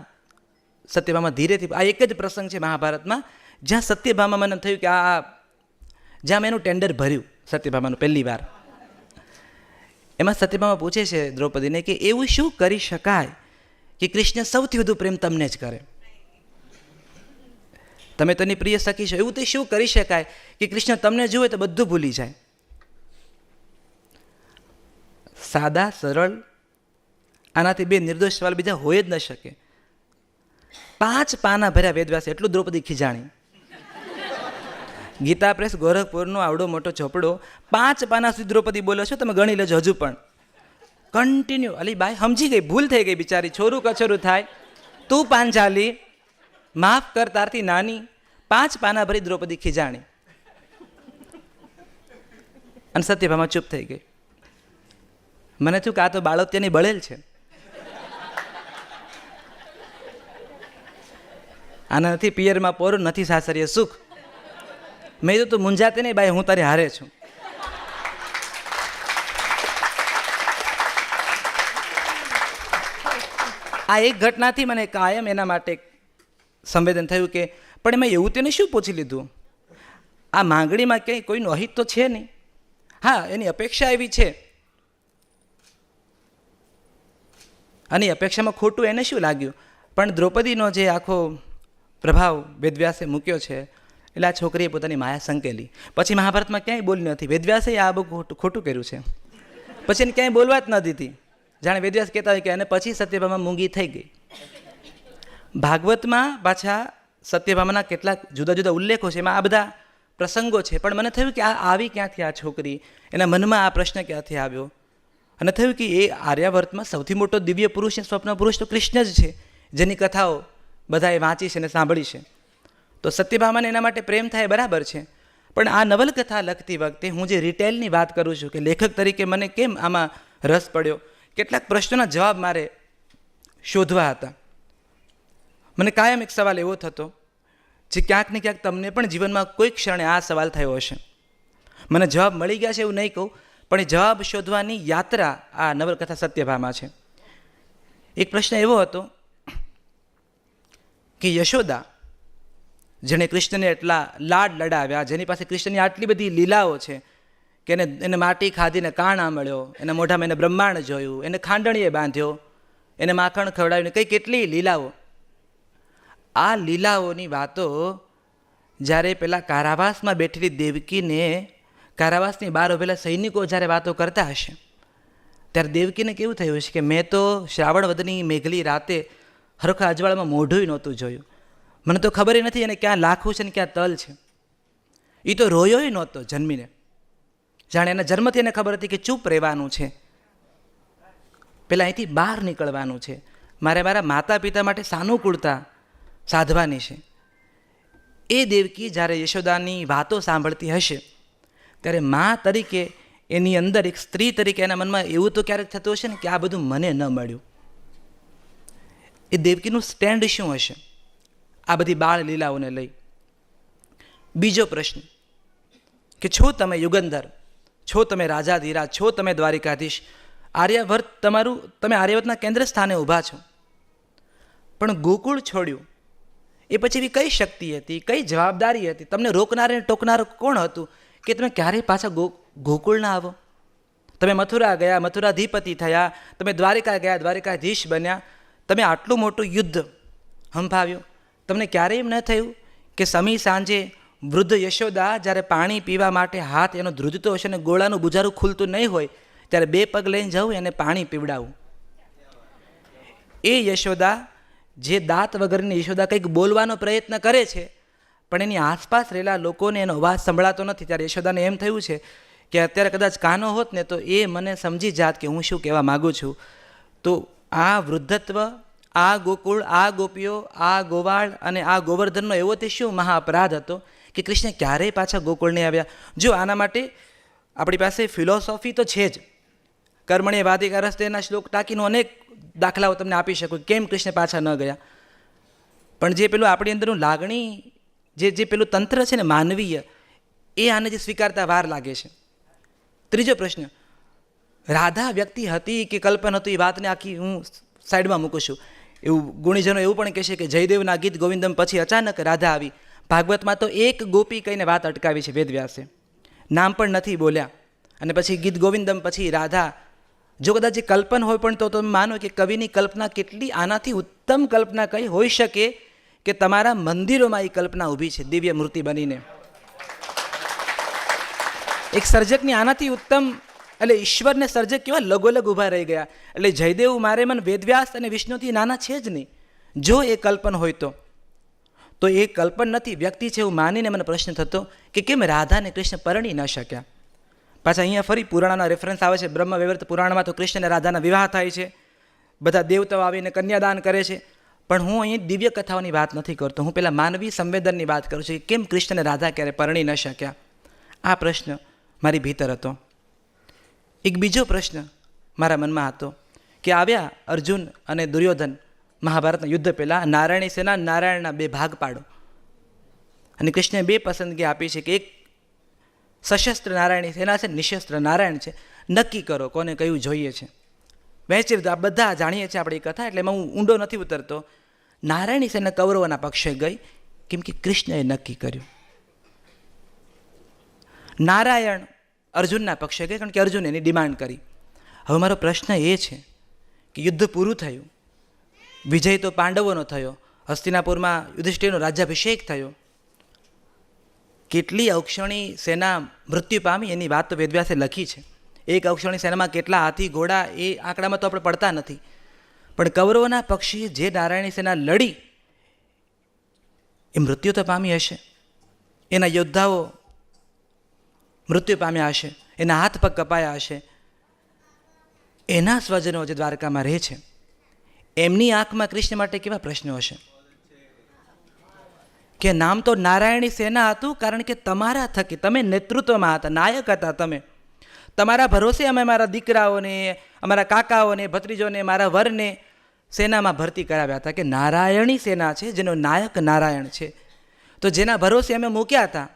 સત્યભામા ધીરેથી, આ એક જ પ્રસંગ છે મહાભારતમાં જ્યાં સત્યભામા મને થયું કે જ્યાં મેં એનું ટેન્ડર ભર્યું સત્યભામાનું પહેલી વાર. એમાં સત્યભામા પૂછે છે દ્રૌપદીને કે એવું શું કરી શકાય કે કૃષ્ણ સૌથી વધુ પ્રેમ તમને જ કરે, તમે તો એની પ્રિય સખી છો, એવું તે શું કરી શકાય કે કૃષ્ણ તમને જુએ તો બધું ભૂલી જાય. સાદા સરળ, આનાથી બે નિર્દોષ સવાલ બીજા હોય જ ન શકે. 5 પાના ભર્યા વેદવ્યાસે, એટલું દ્રૌપદી ખીજાણી. ગીતા પ્રેસ ગોરખપુરનો આવડો મોટો ચોપડો 5 પાના સુધી દ્રૌપદી બોલો છો, તમે ગણી લેજો હજુ પણ કન્ટિન્યુ. અલી બાઈ સમજી ગઈ, ભૂલ થઈ ગઈ બિચારી, છોરું કછોરું થાય, તું પાંચાલી માફ કર તારથી નાની. 5 પાના ભરી દ્રૌપદી ખીજાણી અને સત્યભામા ચૂપ થઈ ગઈ. મને થયું કે આ તો બાળોત્યાની બળેલ છે, આના નથી પિયરમાં પોર, નથી સાસરીએ સુખ. મેં તો તું મુંજાતે નહીં બાઈ, હું તારી હારે છું. આ એક ઘટનાથી મને કાયમ એના માટે સંવેદન થયું કે પણ એમાં એવું તેને શું પૂછી લીધું, આ માંગણીમાં ક્યાંય કોઈનું અહિત તો છે નહીં. હા, એની અપેક્ષા એવી છે, અને અપેક્ષામાં ખોટું એને શું લાગ્યું, પણ દ્રૌપદીનો જે આખો પ્રભાવ વેદવ્યાસે મૂક્યો છે એટલે આ છોકરીએ પોતાની માયા સંકેલી. પછી મહાભારતમાં ક્યાંય બોલી નથી, વેદવ્યાસે આ બહુ ખોટું કર્યું છે, પછી એને ક્યાંય બોલવા જ ન દીધી. જાણે વેદવ્યાસ કહેતા હોય કે અને પછી સત્યભામા મૂંગી થઈ ગઈ. ભાગવતમાં પાછા સત્યભામાના કેટલાક જુદા જુદા ઉલ્લેખો છે, એમાં આ બધા પ્રસંગો છે, પણ મને થયું કે આ આવી ક્યાંથી, આ છોકરી, એના મનમાં આ પ્રશ્ન ક્યાંથી આવ્યો, અને થયું કે એ આર્યાવર્તમાં સૌથી મોટો દિવ્ય પુરુષ અને સ્વપ્ન પુરુષ તો કૃષ્ણ જ છે, જેની કથાઓ બધાએ વાંચી છે અને સાંભળી છે. તો સત્યભામાને એના માટે પ્રેમ થાય બરાબર છે, પણ આ નવલકથા લખતી વખતે હું જે રિટેલની વાત કરું છું કે લેખક તરીકે મને કેમ આમાં રસ પડ્યો, કેટલાક પ્રશ્નોના જવાબ મારે શોધવા હતા. મને કાયમ એક સવાલ એવો થતો જે ક્યાંક ને ક્યાંક તમને પણ જીવનમાં કોઈ ક્ષણે આ સવાલ થયો હશે. મને જવાબ મળી ગયા છે એવું નહીં કહું, પણ એ જવાબ શોધવાની યાત્રા આ નવલકથા સત્યભામા છે. એક પ્રશ્ન એવો હતો કે યશોદા, જેણે કૃષ્ણને એટલા લાડ લડાવ્યા, જેની પાસે કૃષ્ણની આટલી બધી લીલાઓ છે કે એને માટી ખાધીને કાણા મળ્યો, એના મોઢામાં એને બ્રહ્માંડ જોયું, એને ખાંડણીએ બાંધ્યો, એને માખણ ખવડાવ્યું, કઈ કેટલી લીલાઓ. આ લીલાઓની વાતો જ્યારે પેલા કારાવાસમાં બેઠેલી દેવકીને, કારાવાસની બહાર ઉભેલા સૈનિકો જ્યારે વાતો કરતા હશે ત્યારે દેવકીને કેવું થયું હશે કે મેં તો શ્રાવણ વદની મેઘલી રાતે હરખા અજવાળામાં મોઢું નહોતું જોયું, મને તો ખબર નથી એને ક્યાં લાખું છે ને ક્યાં તલ છે. એ તો રોયો નહોતો જન્મીને, જાણે એના જન્મથી એને ખબર હતી કે ચૂપ રહેવાનું છે, પેલા અહીંથી બહાર નીકળવાનું છે, મારે મારા માતા પિતા માટે સાનુકૂળતા સાધવાની છે. એ દેવકી જ્યારે યશોદાની વાતો સાંભળતી હશે ત્યારે મા તરીકે એની અંદર એક સ્ત્રી તરીકે એના મનમાં એવું તો ક્યારેક થતું હશે ને કે આ બધું મને ન મળ્યું. એ દેવકીનું સ્ટેન્ડ શું હશે આ બધી બાળ લીલાઓને લઈ? બીજો પ્રશ્ન કે છો તમે યુગંધર, છો તમે રાજાધીરાજ, છો તમે દ્વારિકાધીશ, આર્યાવર્ત તમારું, તમે આર્યાવર્તના કેન્દ્ર સ્થાને ઊભા છો, પણ ગોકુળ છોડ્યું એ પછી એવી કઈ શક્તિ હતી, કઈ જવાબદારી હતી, તમને રોકનાર અને ટોકનાર કોણ હતું કે તમે ક્યારેય પાછા ગોકુળ ના આવો? તમે મથુરા ગયા, મથુરાધિપતિ થયા, તમે દ્વારિકા ગયા, દ્વારિકાધીશ બન્યા, તમે આટલું મોટું યુદ્ધ હંફાવ્યું, તમને ક્યારેય એમ ન થયું કે સમી સાંજે વૃદ્ધ યશોદા જ્યારે પાણી પીવા માટે હાથ એનો ધ્રુજતો હશે અને ગોળાનું બુજારું ખુલતું નહીં હોય ત્યારે 2 પગ લઈને જવું એને પાણી પીવડાવવું? એ યશોદા, જે દાંત વગરની યશોદા કંઈક બોલવાનો પ્રયત્ન કરે છે પણ એની આસપાસ રહેલા લોકોને એનો અવાજ સંભળાતો નથી, ત્યારે યશોદાને એમ થયું છે કે અત્યારે કદાચ કાનો હોત ને તો એ મને સમજી જાત કે હું શું કહેવા માગું છું. તો આ વૃદ્ધત્વ, આ ગોકુળ, આ ગોપીઓ, આ ગોવાળ અને આ ગોવર્ધનનો એવો તે શું મહા અપરાધ હતો કે કૃષ્ણ ક્યારેય પાછા ગોકુળ નહીં આવ્યા? જો આના માટે આપણી પાસે ફિલોસોફી તો છે જ, કર્મણીય વાધિકારસ્તેના શ્લોક ટાંકીનો અનેક દાખલાઓ તમને આપી શકું કેમ કૃષ્ણ પાછા ન ગયા, પણ જે પેલું આપણી અંદરનું લાગણી જે પેલું તંત્ર છે ને માનવીય, એ આને જે સ્વીકારતા વાર લાગે છે. ત્રીજો પ્રશ્ન, રાધા વ્યક્તિ હતી કે કલ્પન હતું, એ વાતને આખી હું સાઈડમાં મૂકું છું. એવું ગુણીજનો એવું પણ કહેશે કે જયદેવના ગીત ગોવિંદમ પછી અચાનક રાધા આવી. ભાગવતમાં તો એક ગોપી કહીને વાત અટકાવી છે વેદવ્યાસે, નામ પણ નથી બોલ્યા. અને પછી ગીત ગોવિંદમ પછી રાધા. જો કદાચ એ કલ્પન હોય પણ તો તમે માનો કે કવિની કલ્પના કેટલી આનાથી ઉત્તમ કલ્પના કઈ હોઈ શકે કે તમારા મંદિરોમાં એ કલ્પના ઊભી છે દિવ્ય મૂર્તિ બનીને. એક સર્જકની આનાથી ઉત્તમ, એટલે ઈશ્વરને સર્જક કેવા લગોલગ ઊભા રહી ગયા. એટલે જયદેવ મારે મન વેદવ્યાસ અને વિષ્ણુથી નાના છે જ નહીં. જો એ કલ્પન હોય તો એ કલ્પન નથી, વ્યક્તિ છે એવું માનીને મને પ્રશ્ન થતો કે કેમ રાધા અને કૃષ્ણ પરણી ન શક્યા. પાછા અહીંયા ફરી પુરાણના રેફરન્સ આવે છે. બ્રહ્મ વૈવર્ત પુરાણમાં તો કૃષ્ણ અને રાધાના વિવાહ થાય છે, બધા દેવતાઓ આવીને કન્યાદાન કરે છે. પણ હું અહીં દિવ્ય કથાઓની વાત નથી કરતો, હું પેલા માનવી સંવેદનની વાત કરું છું કે કેમ કૃષ્ણ અને રાધા ક્યારે પરણી ન શક્યા. આ પ્રશ્ન મારી ભીતર હતો. એક બીજો પ્રશ્ન મારા મનમાં હતો કે આવ્યા અર્જુન અને દુર્યોધન મહાભારતના યુદ્ધ પહેલાં, નારાયણી સેના નારાયણના બે ભાગ પાડો. અને કૃષ્ણએ બે પસંદગી આપી છે કે એક સશસ્ત્ર નારાયણી સેના છે, નિશસ્ત્ર નારાયણ છે, નક્કી કરો કોને કયું જોઈએ છે. વહેંચી લીધું. આ બધા જાણીએ છીએ આપણે એ કથા, એટલે એમાં હું ઊંડો નથી ઉતરતો. નારાયણી સેના કૌરવોના પક્ષે ગઈ કેમ કે કૃષ્ણએ નક્કી કર્યું. નારાયણ અર્જુનના પક્ષે ગઈ કારણ કે અર્જુન એની ડિમાન્ડ કરી. હવે મારો પ્રશ્ન એ છે કે યુદ્ધ પૂરું થયું, વિજય તો પાંડવોનો થયો, હસ્તિનાપુરમાં યુધિષ્ઠિરનો રાજ્યાભિષેક થયો, કેટલી અક્ષણી સેના મૃત્યુ પામી એની વાત તો વેદવ્યાસે લખી છે. એક અક્ષણી સેનામાં કેટલા હાથી ઘોડા એ આંકડામાં તો આપણે પડતા નથી. પણ કૌરવોના પક્ષે જે નારાયણી સેના લડી એ મૃત્યુ તો પામી હશે, એના યોદ્ધાઓ મૃત્યુ પામ્યા હશે, એના હાથ પગ કપાયા હશે. એના સ્વજનો જે દ્વારકામાં રહે છે એમની આંખમાં કૃષ્ણ માટે કેવા પ્રશ્નો હશે કે નામ તો નારાયણી સેના હતું કારણ કે તમારા થકી તમે નેતૃત્વમાં હતા, નાયક હતા. તમે તમારા ભરોસે અમે મારા દીકરાઓને, અમારા કાકાઓને, ભત્રીજોને, મારા વરને સેનામાં ભરતી કરાવ્યા હતા કે નારાયણી સેના છે જેનો નાયક નારાયણ છે. તો જેના ભરોસે અમે મૂક્યા હતા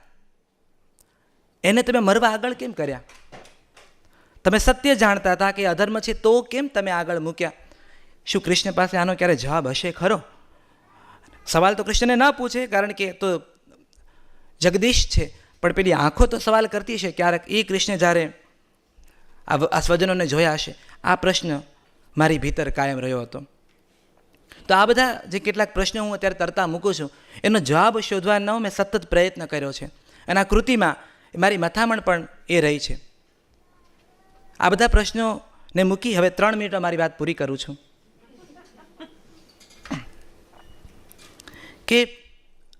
એને તમે મરવા આગળ કેમ કર્યા? તમે સત્ય જાણતા હતા કે અધર્મ છે તો કેમ તમે આગળ મૂક્યા? શું કૃષ્ણ પાસે આનો ક્યારે જવાબ હશે ખરો? સવાલ તો કૃષ્ણને ન પૂછે કારણ કે તો જગદીશ છે, પણ પેલી આંખો તો સવાલ કરતી છે ક્યારેક. એ કૃષ્ણ જ્યારે આ સ્વજનોને જોયા હશે, આ પ્રશ્ન મારી ભીતર કાયમ રહ્યો હતો. તો આ બધા જે કેટલાક પ્રશ્નો હું અત્યારે તરતા મૂકું છું એનો જવાબ શોધવાનો મેં સતત પ્રયત્ન કર્યો છે. અને આ કૃતિમાં મારી મથામણ પણ એ રહી છે. આ બધા પ્રશ્નોને મૂકી હવે 3 મિનિટમાં મારી વાત પૂરી કરું છું કે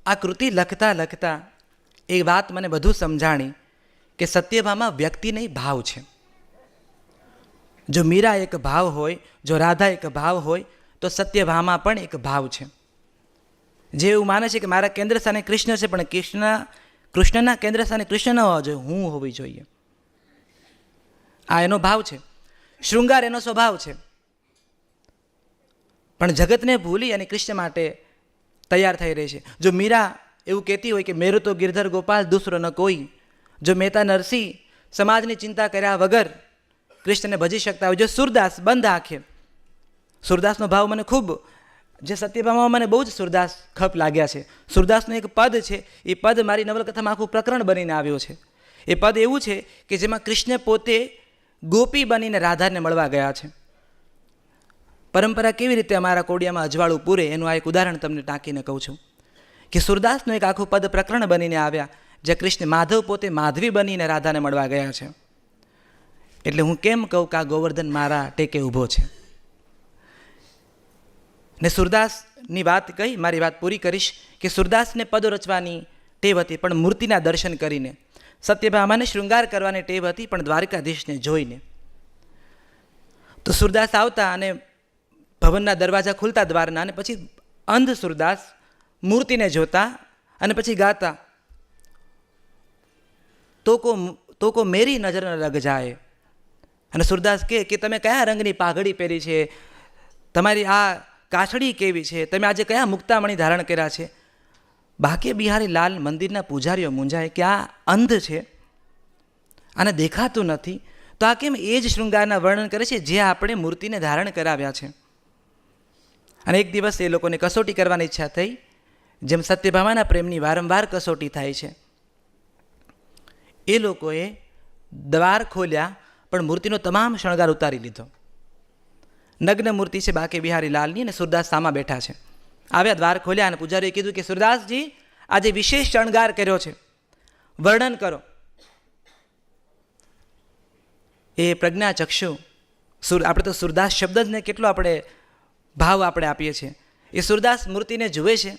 આ કૃતિ લખતા લખતા એ વાત મને બધું સમજાણી કે સત્યભામા વ્યક્તિ નહીં ભાવ છે. જો મીરા એક ભાવ હોય, જો રાધા એક ભાવ હોય તો સત્યભામા પણ એક ભાવ છે. જે એવું માને છે કે મારા કેન્દ્ર સ્થાને કૃષ્ણ છે પણ કૃષ્ણના કેન્દ્ર સ્થાને કૃષ્ણ ન હોવા જોઈએ, હું હોવી જોઈએ. આ એનો ભાવ છે. શૃંગાર એનો સ્વભાવ છે. પણ જગતને ભૂલી અને કૃષ્ણ માટે તૈયાર થઈ રહી છે. જો મીરા એવું કહેતી હોય કે મેરું તો ગિરધર ગોપાલ દૂસરો ન કોઈ, જો મહેતા નરસિંહ સમાજની ચિંતા કર્યા વગર કૃષ્ણને ભજી શકતા હોય, જો સુરદાસ બંધ આંખે, સુરદાસનો ભાવ મને ખૂબ, જે સત્યભામાં મને બહુ જ સુરદાસ ખપ લાગ્યા છે. સુરદાસનું એક પદ છે, એ પદ મારી નવલકથામાં આખું પ્રકરણ બનીને આવ્યો છે. એ પદ એવું છે કે જેમાં કૃષ્ણ પોતે ગોપી બનીને રાધાને મળવા ગયા છે. પરંપરા કેવી રીતે અમારા કોડિયામાં અજવાળું પૂરે એનું આ એક ઉદાહરણ તમને ટાંકીને કહું છું કે સુરદાસનું એક આખું પદ પ્રકરણ બનીને આવ્યા જે કૃષ્ણ માધવ પોતે માધવી બનીને રાધાને મળવા ગયા છે. એટલે હું કેમ કહું કે આ ગોવર્ધન મારા ટેકે ઊભો છે. ને સુરદાસની વાત કહી મારી વાત પૂરી કરીશ કે સુરદાસને પદો રચવાની ટેવ હતી પણ મૂર્તિના દર્શન કરીને, સત્યભામાને શૃંગાર કરવાની ટેવ હતી પણ દ્વારકાધીશને જોઈને. તો સુરદાસ આવતા અને ભવનના દરવાજા ખુલતા દ્વારના, અને પછી અંધ સુરદાસ મૂર્તિને જોતા અને પછી ગાતા તો કો મેરી નજર ન લગ જાય. અને સુરદાસ કે તમે કયા રંગની પાઘડી પહેરી છે, તમારી આ કાછડી કેવી છે, તમે આજે કયા મુક્તામણી ધારણ કર્યા છે, બાકે બિહારી લાલ મંદિરના પૂજારીઓ મૂંઝાય કે આ અંધ છે, આને દેખાતું નથી, તો આ કેમ એ જ શૃંગારના વર્ણન કરે છે જે આપણે મૂર્તિને ધારણ કરાવ્યા છે. અને એક દિવસ એ લોકોને કસોટી કરવાની ઈચ્છા થઈ, જેમ સત્યભામાના પ્રેમની વારંવાર કસોટી થાય છે. એ લોકોએ દ્વાર ખોલ્યા પણ મૂર્તિનો તમામ શણગાર ઉતારી લીધો. નગ્ન મૂર્તિ છે બાકે બિહારી લાલની, અને સુરદાસ સામા બેઠા છે. આવ્યા, દ્વાર ખોલ્યા અને પૂજારીએ કીધું કે સુરદાસજી, આજે વિશેષ શણગાર કર્યો છે, વર્ણન કરો. એ પ્રજ્ઞાચક્ષુ આપણે તો સુરદાસ શબ્દ જ ને કેટલો આપણે ભાવ આપણે આપીએ છીએ. એ સુરદાસ મૂર્તિને જુએ છે,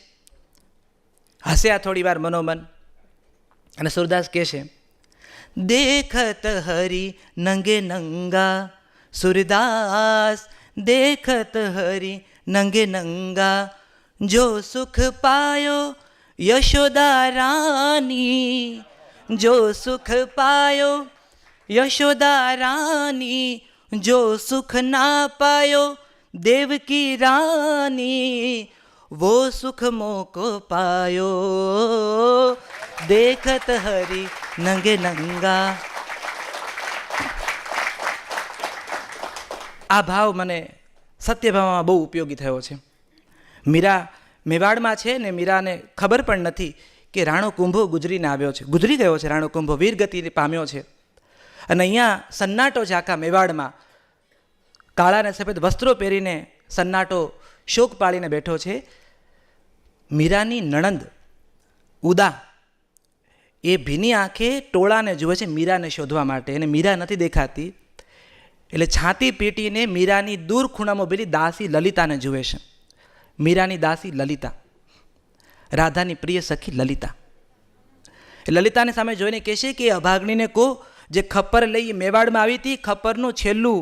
હસ્યા થોડી વાર મનોમન, અને સુરદાસ કહે છે, દેખત હરી નંગે નંગા સુરદાસ, દેખત હરી નંગે નંગા, જો સુખ પાયો યશોદા રાની, જો સુખ પાયો યશોદા રાની, જો સુખ ના પાયો દેવકી રાની, वो सुख मोको पायो देखत हरि नंगे नंगा. આ ભાવ મને સત્યભામાં બહુ ઉપયોગી થયો છે. મીરા મેવાડમાં છે ને મીરાને ખબર પણ નથી કે રાણો કુંભો ગુજરીને આવ્યો છે, ગુજરી ગયો છે રાણો કુંભો, વીરગતિ પામ્યો છે. અને અહીંયા સન્નાટો છે આખા મેવાડમાં, કાળા અને સફેદ વસ્ત્રો પહેરીને સન્નાટો શોક પાડીને બેઠો છે. મીરાની નણંદ ઉદા એ ભીની આંખે ટોળાને જુએ છે મીરાને શોધવા માટે, અને મીરા નથી દેખાતી એટલે છાતી પીટીને મીરાની દૂર ખૂણામાં પેલી દાસી લલિતાને જુએ છે. મીરાની દાસી લલિતા, રાધાની પ્રિય સખી લલિતા. લલિતાને સામે જોઈને કહેશે કે અભાગણીને કહો જે ખપ્પર લઈ મેવાડમાં આવી હતી, ખપ્પરનું છેલ્લું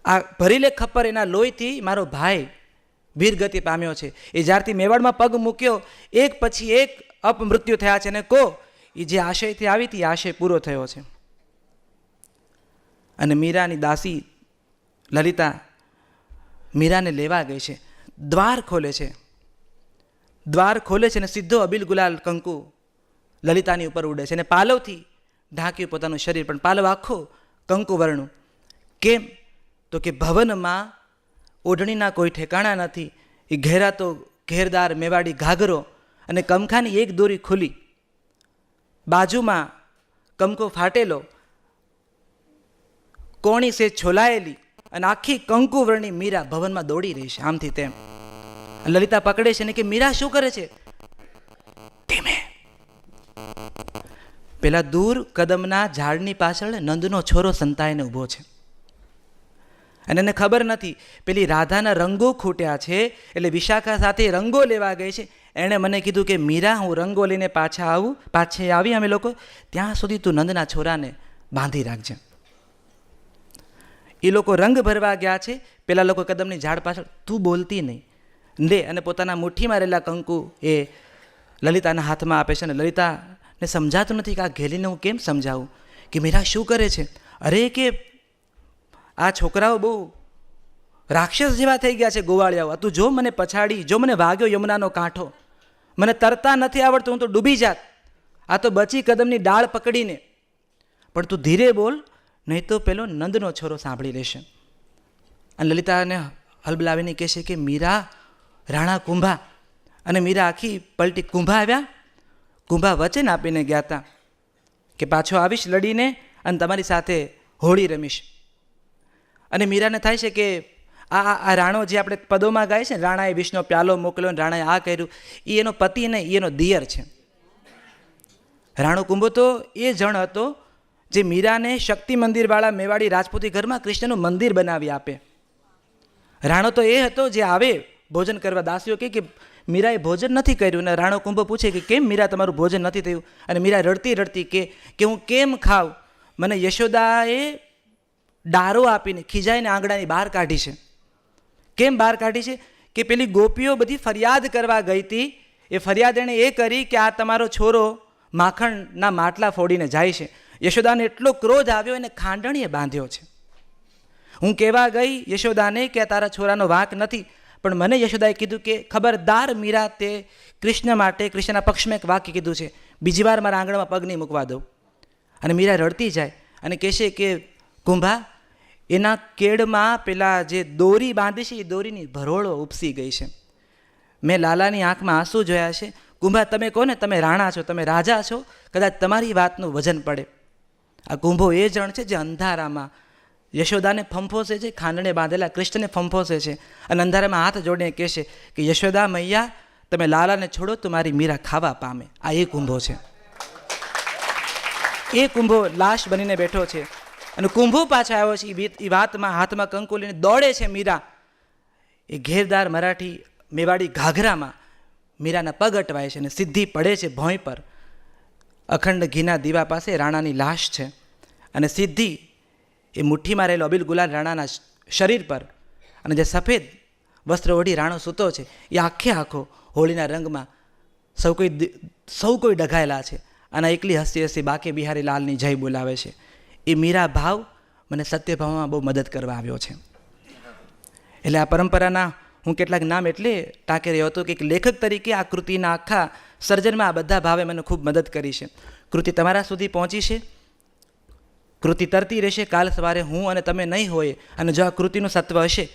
આ ભરી લે ખપ્પર, એના લોહીથી મારો ભાઈ વીરગતિ પામ્યો છે. એ જ્યારથી મેવાડમાં પગ મૂક્યો એક પછી એક અપમૃત્યુ થયા છે, અને કહો એ જે આશયથી આવી હતી આશય પૂરો થયો છે. અને મીરાની દાસી લલિતા મીરાને લેવા ગઈ છે, દ્વાર ખોલે છે, દ્વાર ખોલે છે અને સીધો અબીલ ગુલાલ કંકુ લલિતાની ઉપર ઉડે છે, અને પાલવથી ઢાંક્યું પોતાનું શરીર, પણ પાલવ આખો કંકુ વર્ણું. કેમ? તો કે ભવનમાં ઓઢણીના કોઈ ઠેકાણા નથી, એ ઘેરાતો ઘેરદાર મેવાડી ઘાઘરો, અને કમખાની એક દોરી ખુલી, બાજુમાં કમકો ફાટેલો, કોણી સે છોલાયેલી, અને આખી કંકુ વર્ણી મીરા ભવનમાં દોડી રહી છે આમથી તેમ. લલિતા પકડે છે ને કે મીરા શું કરે છે? ધીમે. પેલા દૂર કદમના ઝાડની પાછળ નંદનો છોરો સંતાઈને ઊભો છે, અને એને ખબર નથી પેલી રાધાના રંગો ખૂટ્યા છે, એટલે વિશાખા સાથે રંગો લેવા ગઈ છે. એણે મને કીધું કે મીરા, હું રંગો લઈને પાછે આવી અમે લોકો, ત્યાં સુધી તું નંદના છોરાને બાંધી રાખજે. એ લોકો રંગ ભરવા ગયા છે, પેલા લોકો કદમની ઝાડ પાછળ, તું બોલતી નહીં લે, અને પોતાના મુઠ્ઠીમાં રહેલા કંકુ એ લલિતાના હાથમાં આપે છે. અને લલિતાને સમજાતું નથી કે આ ઘેલીને હું કેમ સમજાવું કે મીરા શું કરે છે. અરે કે આ છોકરાઓ બહુ રાક્ષસ જેવા થઈ ગયા છે, ગોવાળિયાઓ. તું જો મને પછાડી, જો મને વાગ્યો યમુનાનો કાંઠો, મને તરતા નથી આવડતું, હું તો ડૂબી જાત. આ તો બચી કદમની ડાળ પકડીને, પણ તું ધીરે બોલ, નહીં તો પેલો નંદનો છોરો સાંભળી લેશે. અને લલિતાને હલબલાવીને કહેશે કે મીરા, રાણા કુંભા, અને મીરા આખી પલટી. કુંભા આવ્યા, કુંભા વચન આપીને ગયા હતા કે પાછો આવીશ લડીને, અને તમારી સાથે હોળી રમીશ. અને મીરાને થાય છે કે આ રાણો જે આપણે પદોમાં ગાય છે, રાણાએ વિષનો પ્યાલો મોકલ્યો, રાણાએ આ કર્યું, એ એનો પતિ નહીં, એનો દિયર છે. રાણો કુંભો તો એ જણ હતો જે મીરાને શક્તિ મંદિરવાળા મેવાડી રાજપૂતી ઘરમાં કૃષ્ણનું મંદિર બનાવી આપે. રાણો તો એ હતો જે આવે ભોજન કરવા. દાસીઓ કે મીરાએ ભોજન નથી કર્યું, અને રાણો કુંભો પૂછે કે કેમ મીરા તમારું ભોજન નથી થયું? અને મીરા રડતી રડતી કે હું કેમ ખાવ, મને યશોદાએ ડારો આપીને ખીજાઈને આંગણાની બહાર કાઢી છે. કેમ બહાર કાઢી છે? કે પેલી ગોપીઓ બધી ફરિયાદ કરવા ગઈ હતી, એ ફરિયાદ એણે એ કરી કે આ તમારો છોરો માખણના માટલા ફોડીને જાય છે. યશોદાને એટલો ક્રોધ આવ્યો, એને ખાંડણીએ બાંધ્યો છે. હું કહેવા ગઈ યશોદાને કે તારા છોરાનો વાંક નથી, પણ મને યશોદાએ કીધું કે ખબરદાર મીરા, તે કૃષ્ણ માટે કૃષ્ણના પક્ષમાં એક વાક્ય કીધું છે, બીજી વાર મારા આંગણમાં પગ નહીં મૂકવા દો. અને મીરા રડતી જાય અને કહેશે કે કુંભા, એના કેડમાં પેલા જે દોરી બાંધી છે એ દોરીની ભરોળો ઉપસી ગઈ છે. મેં લાલાની આંખમાં આંસુ જોયા છે. કુંભા, તમે કહો ને તમે રાણા છો, તમે રાજા છો, કદાચ તમારી વાતનું વજન પડે. આ કુંભો એ જણ છે જે અંધારામાં યશોદાને ફંફોસે છે, ખાંડણે બાંધેલા કૃષ્ણને ફંફોસે છે અને અંધારામાં હાથ જોડીને કહેશે કે યશોદા મૈયા, તમે લાલાને છોડો તો મારી મીરા ખાવા પામે. આ એ કુંભો છે. એ કુંભો લાશ બનીને બેઠો છે અને કુંભો પાછો આવ્યો છે એ વાતમાં હાથમાં કંકુ લઈને દોડે છે મીરા. એ ઘેરદાર મરાઠી મેવાડી ઘાઘરામાં મીરાના પગ અટવાય છે અને સીધી પડે છે ભોંય પર. અખંડ ઘીના દીવા પાસે રાણાની લાશ છે અને સીધી એ મુઠ્ઠીમાં રહેલો અબીલ ગુલાલ રાણાના શરીર પર, અને જે સફેદ વસ્ત્ર ઓઢી રાણો સૂતો છે એ આખે આખો હોળીના રંગમાં સૌ કોઈ ડઘાયેલા છે અને એકલી હસી હસી બાકે બિહારી લાલની જય બોલાવે છે. એ મીરા ભાવ મને સત્યભાવમાં બહુ મદદ કરવા આવ્યો છે. એટલે આ પરંપરાના હું કેટલાક નામ એટલે ટાંકી રહ્યો હતો કે એક લેખક તરીકે આ કૃતિના આખા સર્જનમાં આ બધા ભાવે મને ખૂબ મદદ કરી છે. કૃતિ તમારા સુધી પહોંચી છે. કૃતિ તરતી રહેશે. કાલ સવારે હું અને તમે નહીં હોય અને જો આ કૃતિનું સત્વ હશે,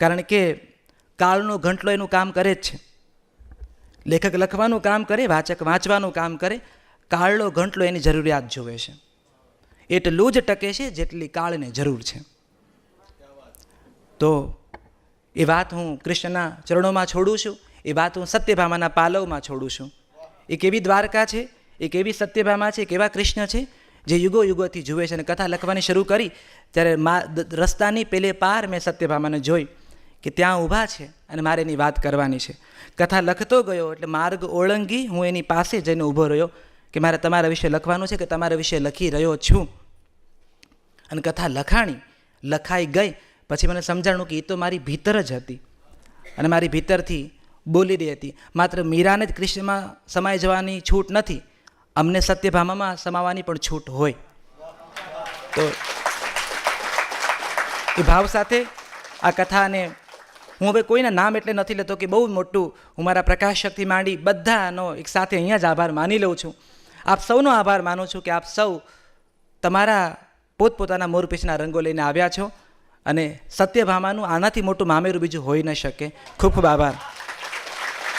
કારણ કે કાળનો ઘંટલો એનું કામ કરે જ છે. લેખક લખવાનું કામ કરે, વાચક વાંચવાનું કામ કરે. કાળનો ઘંટલો એની જરૂરિયાત જોવે છે. એટલું જ ટકે છે જેટલી કાળને જરૂર છે. તો એ વાત હું કૃષ્ણના ચરણોમાં છોડું છું. એ વાત હું સત્યભામાના પાલવમાં છોડું છું. એક એવી દ્વારકા છે, એક એવી સત્યભામા છે, એક એવા કૃષ્ણ છે જે યુગો યુગોથી જુએ છે. અને કથા લખવાની શરૂ કરી ત્યારે રસ્તાની પેલે પાર મેં સત્યભામાને જોઈ કે ત્યાં ઊભા છે અને મારે એની વાત કરવાની છે. કથા લખતો ગયો એટલે માર્ગ ઓળંગી હું એની પાસે જઈને ઊભો રહ્યો કે મારે તમારા વિશે લખવાનું છે, કે તમારા વિશે લખી રહ્યો છું. અને કથા લખાઈ ગઈ પછી મને સમજાણું કે એ તો મારી ભીતર જ હતી અને મારી ભીતરથી બોલી રહી હતી. માત્ર મીરાને જ કૃષ્ણમાં સમાઈ જવાની છૂટ નથી, અમને સત્યભામામાં સમાવાની પણ છૂટ હોય. તો એ ભાવ સાથે આ કથાને હું હવે કોઈના નામ એટલે નથી લેતો કે બહુ મોટું હું મારા પ્રકાશકથી માંડી બધાનો એક સાથે અહીંયા જ આભાર માની લઉં છું. આપ સૌનો આભાર માનું છું કે આપ સૌ તમારા પોતપોતાના મોરપીંછના રંગો લઈને આવ્યા છો અને સત્યભામાનું આનાથી મોટું મામેરું બીજું હોઈ ન શકે. ખૂબ ખૂબ આભાર.